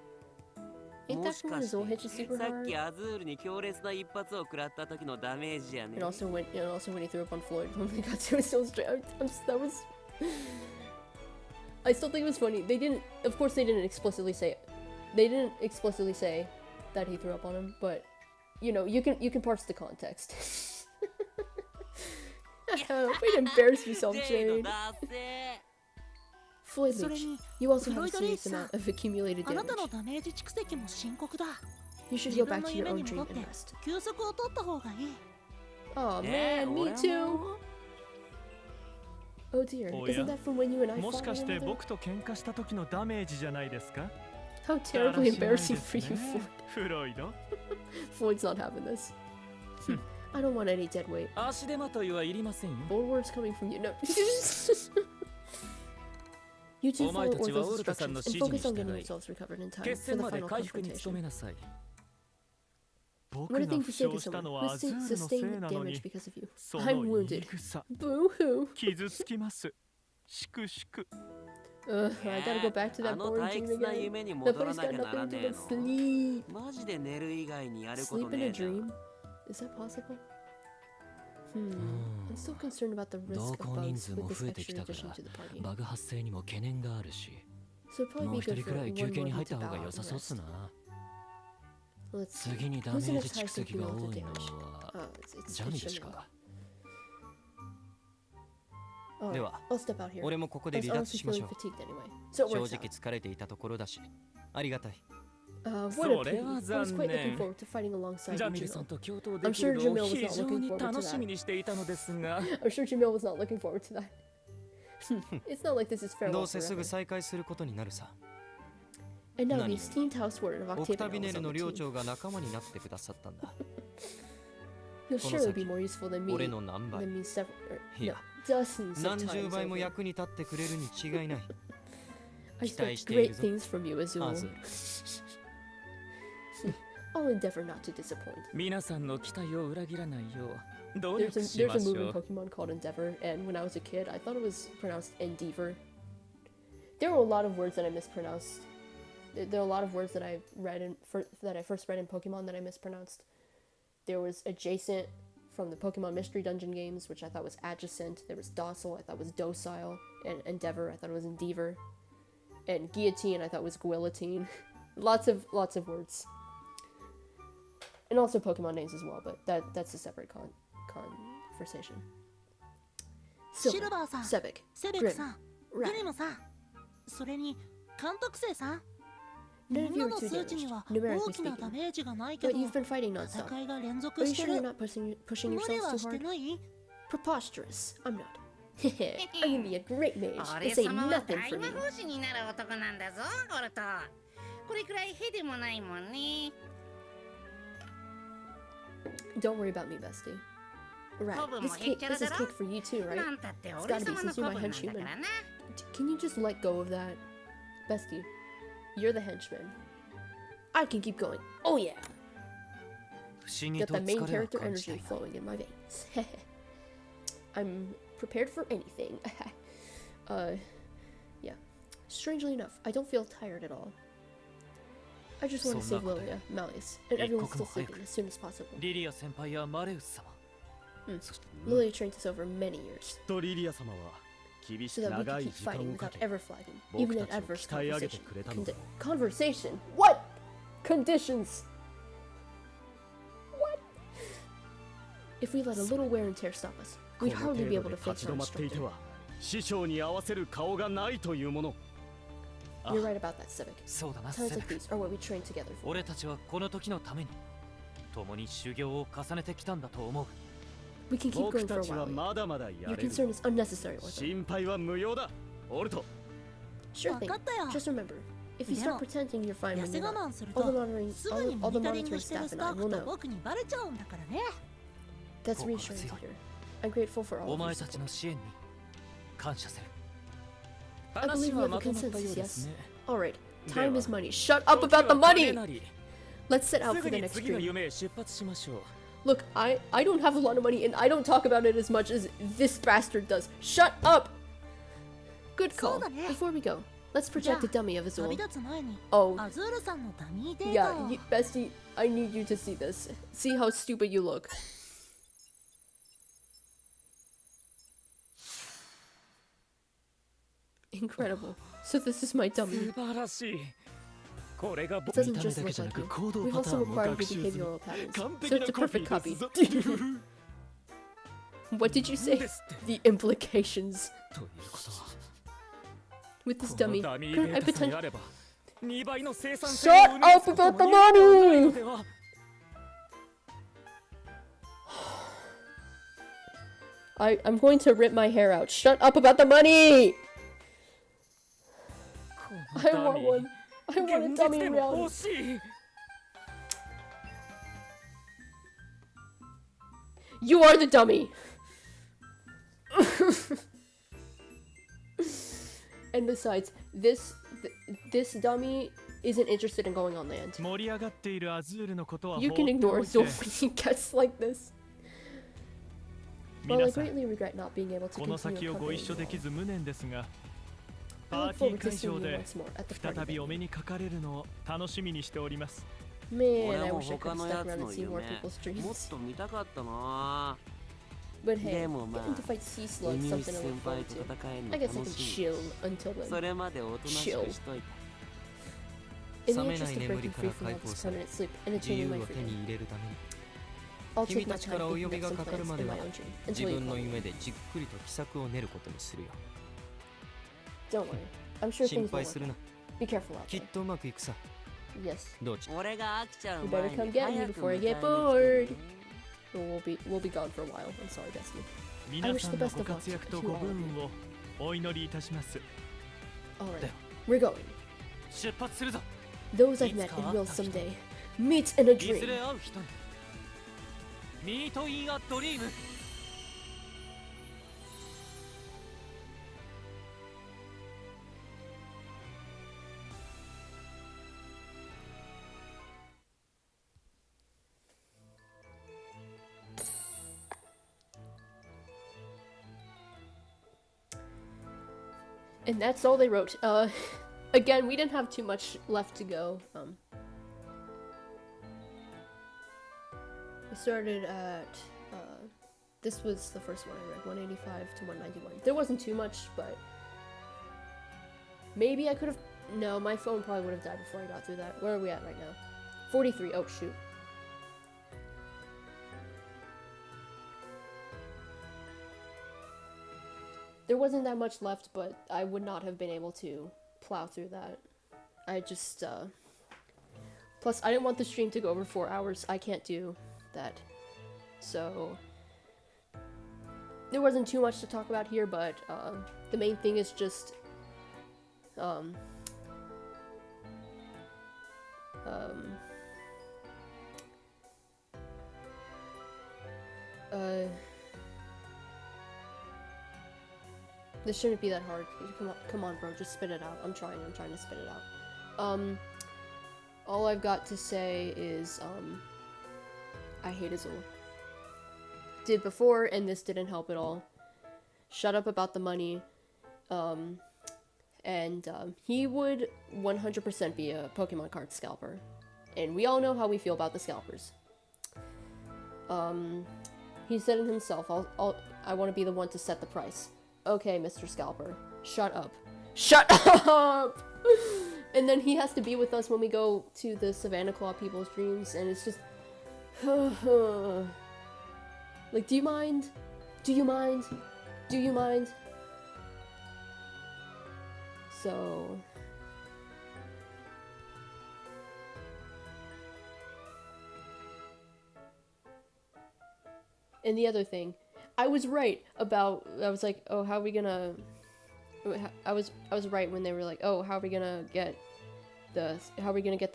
Ain't も that し from か when し Azul hit you て super さっき hard? アズールに強烈な一発を食らった時のダメージやね。 And also when he threw up on Floyd when they got to his so straight. That was. I still think it was funny. They didn't. Of course, they didn't explicitly say. They didn't explicitly say that he threw up on him, but you know, you can parse the context. Way to embarrass yourself, ジェイ Jade. ドだせ Floyd それ Leach, に you also have a Floyd serious Leach さん、 amount of accumulated あなたの damage. ダメージ蓄積も深刻だ。 You should 自 go 分 back の to your 夢 own に dream 戻って and rest. 休息を取った方がいい。 Oh ねえ man, me 俺 too. も Oh dear, Oh, isn't yeah? that from when you and I もし fought か one して another? 僕と喧嘩した時のダメージじゃないですか？ How だ terribly らしない embarrassing です for you, ね Floyd. フロイド。 Floyd's not having this. I don't want any dead weight. 足手まといはいりませんよ。 Bold words coming from you. No. You two お前 follow たちは Ortho's オルタさんの instructions 指 and 示 focus に on getting 従い yourselves recovered in time 決 for 戦 the まで final 回復に努 confrontation. めなさい。僕 What a が thing 負 to say to 傷した someone の who はアズールのせい sustained なの damage に、 because of you. そ I'm の言い wounded. 草、 Boo hoo. 傷つきます。しくしく。I gotta go back to that あの boring 退 dream 屈な again. 夢に The 戻ら place な got きゃなら nothing to ねえ do の but sleep. マジで寝る以外にやること Sleep in ね a えじゃん dream? Is that possible? I'm still concerned about the risk of 同行人 bugs 数 with も this 増えてき extra たか addition ら to the party. バグ発生にも懸念があるし So it'd も probably う be 一 good 人 for くらい one 休 more 憩に of 入 you った to 方 bow が out 良 and さそうっす rest. な Let's see. 次にダ Who's メ the ージ next 蓄 highest 積 of が you 多 with い the の damage? は It's ジャミルしか Alright, では I'll step out here. 俺もここ I で was 離脱 honestly しまし feeling ょう fatigued anyway, so it 正 works 直 out. 疲れていたところだしありがたい What a そ pity. れは I was 残 quite looking 念 forward to fighting alongside ジャ you, ミルさん Jamil. と共闘で I'm き sure るの Jamil を was 非 not 常 looking に forward to 楽しみ that. にしていたのですが I'm sure Jamil was not looking forward to that. It's not like this is ど farewell うせす forever. ぐ再開することになるさ And now the 何 esteemed houseward of オクタ Octavian ビネ is ル on の the 寮 team. 長が仲間になってくださったんだ He'll この surely be 先 more useful than me, 俺の何倍 than me several, いや dozens of 何十 times 倍も over. 役に立ってくれるに違いない I 期待 expect している great ぞ things from you, ア Azul. ズール I'll endeavor not to disappoint. 皆さんの期待を裏切らないよう努 There's 力 a し there's ま a し move in ょう Pokemon called Endeavor, and when I was a kid, I thought it was pronounced Endeavor. There were a lot of words that I mispronounced. There are a lot of words that I first read in Pokemon that I mispronounced. There was adjacent from the Pokemon Mystery Dungeon games, which I thought was adjacent. There was docile, I thought was docile, and Endeavor, I thought it was Endeavor, and guillotine, I thought was guillotine. lots of words. And also Pokemon names as well, but that's a separate conversation. シルバーさん、 Sebek, セベクさん、 Rat. グリムさん、それに監督生さん。 None み of ん you な are の too 数値に damaged, は numerically 大きなダ speaking. メージがないけ But ど、 you've been fighting nonstop. 戦いが連 Are 続 you して sure る you're。not pushing 無理 yourselves は too して hard? ない Preposterous. I'm not. I'm gonna be a great mage. 俺 This ain't 様は nothing 大 for 魔 me. 法師になる男なんだぞ、オルト。これくらいへでもないもんね。 Don't worry about me, bestie. Right. This is cake for you too, right? なんたって It's 俺 gotta be 様の since 子 you're 分 my なんだ henchman. からな。 Can you just let go of that? Bestie, you're the henchman. I can keep going. Oh yeah. 不思議 Got と the main 疲れは character 感じて energy いない flowing in my veins. I'm prepared for anything. Yeah. Strangely enough, I don't feel tired at all. I just want to save Lilia, Malleus, and everyone still sleeping as soon as possible. リリア先輩やマレウス様 Lilia trained us over many years, とリリア様は厳し so く that we 長 could い keep 時間 fighting をか without け ever flagging, even 僕 in たちを adverse 鍛え上げて conversation. くれたのだ Conversation? What? Conditions? What? If we let a little wear and tear stop us, この we'd 程 hardly be 度 able で to face 立ち our 止まっていて instructor. は師匠に合わせる顔がないというもの You're right about that, Civic. そうだな Times セベ like ク these are what we train together for. 俺たちはこの時のために共に修行を重ねてきたんだと思う We can keep 僕 going for た a ちは while. まだまだや Your れる concern is unnecessary, Ortho. 心配は無用だオルト Sure thing. わかったよ。 Just remember, if you で start も pretending you're fine 痩 when せ you're 我 not, 慢する all the と monitoring, すぐに all the モニタリン monitoring グしてる staff ス and タ I ッ will フと know. 僕にバレちゃうんだからね。 That's 心 reassuring 強 to い hear. I'm grateful for all お of your 前たち support. の支援に感謝する I believe 話 we は have a まとまったよう consensus, です yes? ね Alright, で time は is money. Shut up 時は about the 金 money! なり Let's set out す for ぐ the に next 次の dream. 夢へ出発しましょう Look, I don't have a lot of money and I don't talk about it as much as this bastard does. Shut up! Good call. そうだね。 Before we go, let's じゃ project a dummy of あ Azul. 旅立つ前に Oh, アズールさんのダミーデータ yeah, を bestie, I need you to see this. See how stupid you look. Incredible. So this is my dummy. 素晴らしいこれが It 僕 doesn't 見た目 just だけ look じゃな like く you. 行動 We've パタ also ーンも acquired 学 your 習する behavioral patterns. 完 So 璧 it's な a コピ perfect ー copy. ですぞ What did you say? ですって The implications. ということは With this こ dummy, のダミー current デ I ータさえ potential. あれば2倍の生産性 Shut を生み出す up こと about も the 言うことはないの money! では I'm going to rip my hair out. Shut up about the money! こ I のダ want ミ one. I ー want a 現実 dummy でも reality. 欲しい You are the dummy! And besides, this dummy isn't interested in going on land. 盛り上がっているアズールのことは You 放 can って ignore おい Azul て when he gets like this. While I 皆さん greatly regret not being able to この continue 先をご一緒で accompanying き you ず無念ですがパ look ーティ forward ー to 会 seeing 場 you で once more at the 再 party びお venue. 目にかかれるのを楽しみにしております Man, 俺 I も wish I 他 could have の stuck やつ around の and seen 夢 more も people's っ dreams. と見たかったな。 But hey, でもまあ getting to fight sea slugs 海 something 虫 to 先 look 輩 forward と to. 戦えるの I guess I 楽 can しみ。 chill until そ then. れまでおとなしくしといて。 In the 冷めな interest い of 眠り breaking から free from 解 all 放 this され permanent sleep and 自 attaining 由 my を手 freedom, に入れるために I'll 君 take た my ちから time お呼 thinking び out が some かかる plans まで in は my own dream 自 until you 分の call me. 夢でじっくりと奇策を練ることにするよ Don't worry, I'm sure 心 things will 配 work するな out. Be careful out きっ there. とうまくいくさ Yes, どうち俺が飽きちゃう You 前 better に come get me 早く before I 迎え get に来て bored. ね。 We'll be gone for a while. I'm sorry, Destiny. 皆さんのご活躍とご武運をお祈りいたします Alright, we're going. 出発するぞ。 Those I've met and will someday meet in a いず dream. れ会う人に。ミートインアドリーム。And that's all they wrote. Again, we didn't have too much left to go. We started at, this was the first one I read, 185 to 191. There wasn't too much, but maybe I could have, no, my phone probably would have died before I got through that. Where are we at right now? 43, oh shoot. There wasn't that much left, but I would not have been able to plow through that. I just, plus I didn't want the stream to go over 4 hours. I can't do that. So, there wasn't too much to talk about here, but, the main thing is just, this shouldn't be that hard. Come on, bro, just spit it out. I'm trying to spit it out. All I've got to say is, I hate Azul. Did before, and this didn't help at all. Shut up about the money. He would 100% be a Pokemon card scalper. And we all know how we feel about the scalpers. He said it himself, I want to be the one to set the price. Okay, Mr. Scalper. Shut up. Shut up! And then he has to be with us when we go to the Savannah Claw people's dreams, and it's just... like, do you mind? Do you mind? Do you mind? So... And the other thing, I was right about, I was like, oh, how are we gonna, I was right when they were like, oh, how are we gonna get the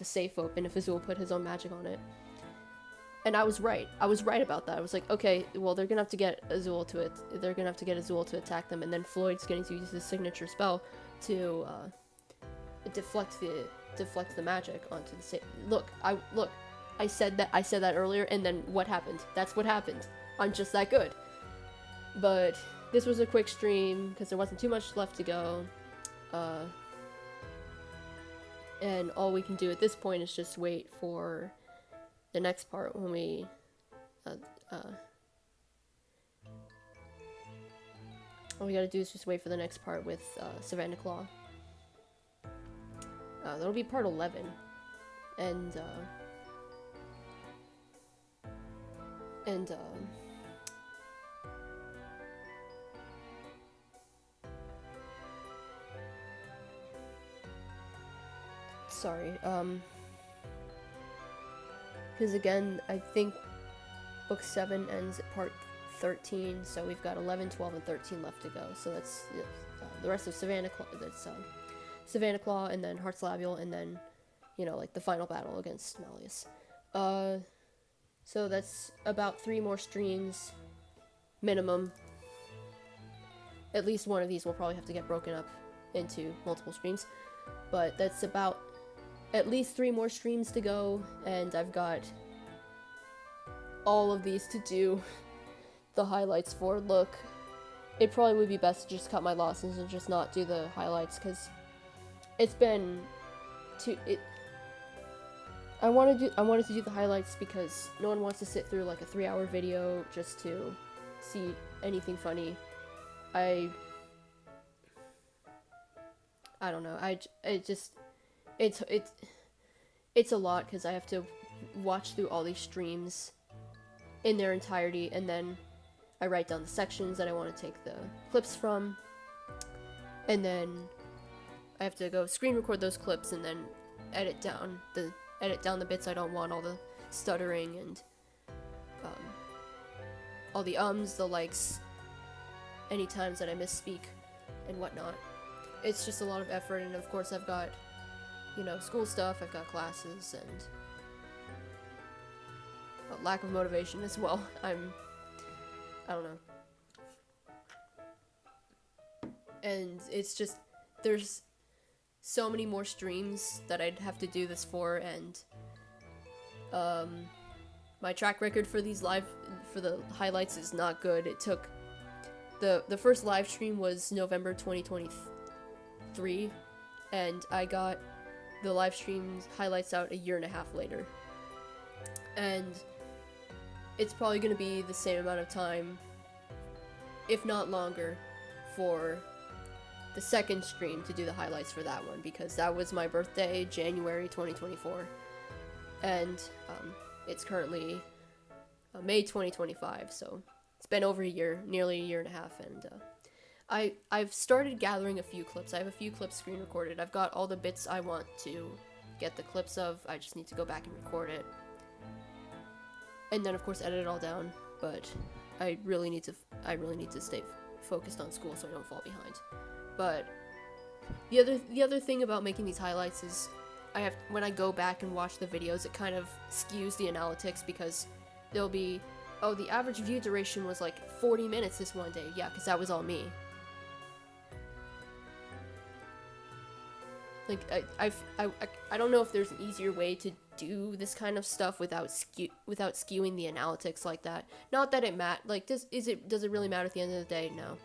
safe open if Azul put his own magic on it? And I was right about that. I was like, okay, well, they're gonna have to get Azul to attack them, and then Floyd's going to use his signature spell to, deflect the magic onto the safe. Look, I said that earlier, and then what happened? That's what happened. I'm just that good. But this was a quick stream because there wasn't too much left to go. And all we can do at this point is just wait for the next part when we all we gotta do is just wait for the next part with Savannah Claw. That'll be part 11. Sorry, because again, I think book 7 ends at part 13, so we've got 11, 12, and 13 left to go, so that's the rest of Savannah Claw, that's Savannah Claw, and then Heart's Labule, and then, you know, like, the final battle against Malleus. So that's about 3 more streams, minimum. At least one of these will probably have to get broken up into multiple streams, but that's about at least 3 more streams to go, and I've got all of these to do the highlights for. Look, it probably would be best to just cut my losses and just not do the highlights, because it's been I wanted to do the highlights because no one wants to sit through like a 3-hour video just to see anything funny. I don't know. It's a lot because I have to watch through all these streams in their entirety, and then I write down the sections that I want to take the clips from, and then I have to go screen record those clips and then edit down the bits I don't want, all the stuttering and all the ums, the likes, any times that I misspeak and whatnot. It's just a lot of effort, and of course I've got, you know, school stuff, I've got classes, and a lack of motivation as well. I don't know. And it's just, there's so many more streams that I'd have to do this for, and my track record for these for the highlights is not good. It took, the first live stream was November 2023, and I got the live stream highlights out 1.5 years later. And it's probably going to be the same amount of time, if not longer, for the second stream to do the highlights for that one, because that was my birthday, January 2024, and it's currently May 2025, so it's been over a year, nearly 1.5 years, and I've started gathering a few clips. I have a few clips screen recorded. I've got all the bits I want to get the clips of. I just need to go back and record it, and then of course edit it all down. But I really need to stay focused on school so I don't fall behind. But the other thing about making these highlights is when I go back and watch the videos, it kind of skews the analytics, because there'll be, oh, the average view duration was like 40 minutes this one day. Yeah, because that was all me. Like, I don't know if there's an easier way to do this kind of stuff without skewing the analytics like that. Not that it does it really matter at the end of the day? No.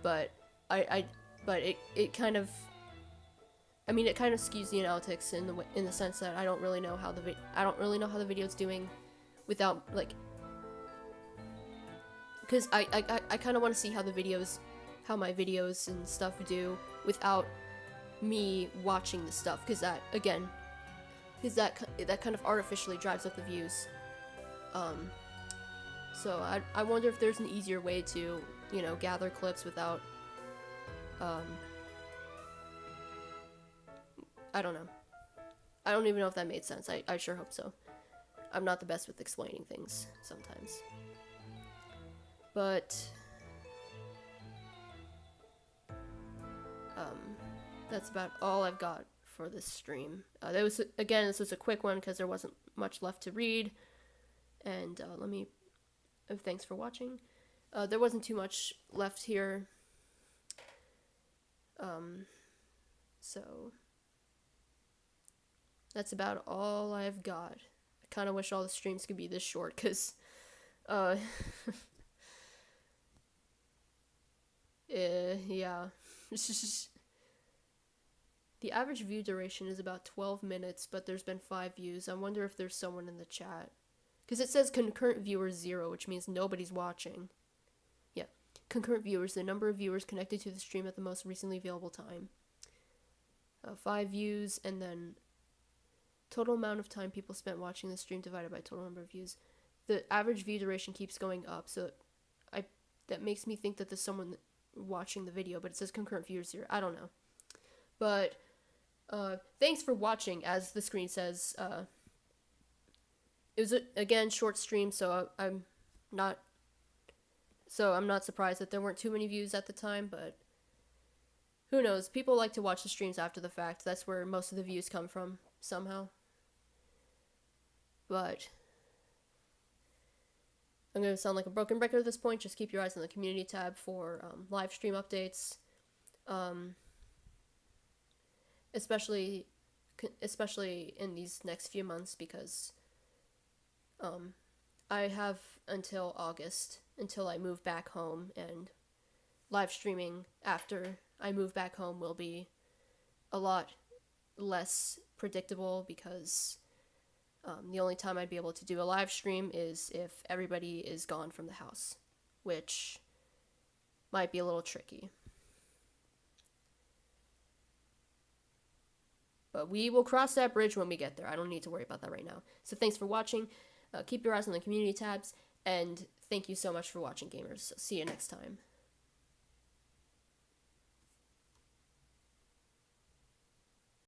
But it kind of, I mean, it kind of skews the analytics in the sense that I don't really know how the video's doing without, like, because I kind of want to see how my videos and stuff do without me watching the stuff, because that kind of artificially drives up the views. So I wonder if there's an easier way to, you know, gather clips without, I don't know. I don't even know if that made sense. I sure hope so. I'm not the best with explaining things sometimes. But that's about all I've got for this stream. This was a quick one because there wasn't much left to read. And thanks for watching. There wasn't too much left here. So that's about all I've got. I kind of wish all the streams could be this short, because yeah. The average view duration is about 12 minutes, but there's been 5 views. I wonder if there's someone in the chat, because it says concurrent viewers 0, which means nobody's watching. Yeah, concurrent viewers, the number of viewers connected to the stream at the most recently available time. 5 views, and then total amount of time people spent watching the stream divided by total number of views. The average view duration keeps going up, so that makes me think that there's someone watching the video, but it says concurrent viewers 0. I don't know. But thanks for watching, as the screen says. It was again short stream, so I'm not surprised that there weren't too many views at the time, but who knows? People like to watch the streams after the fact. That's where most of the views come from, somehow. But I'm going to sound like a broken record at this point. Just keep your eyes on the community tab for live stream updates. Especially in these next few months, because I have until August until I move back home, and live streaming after I move back home will be a lot less predictable, because the only time I'd be able to do a live stream is if everybody is gone from the house, which might be a little tricky. But we will cross that bridge when we get there. I don't need to worry about that right now. So thanks for watching. Keep your eyes on the community tabs, and thank you so much for watching, gamers. See you next time.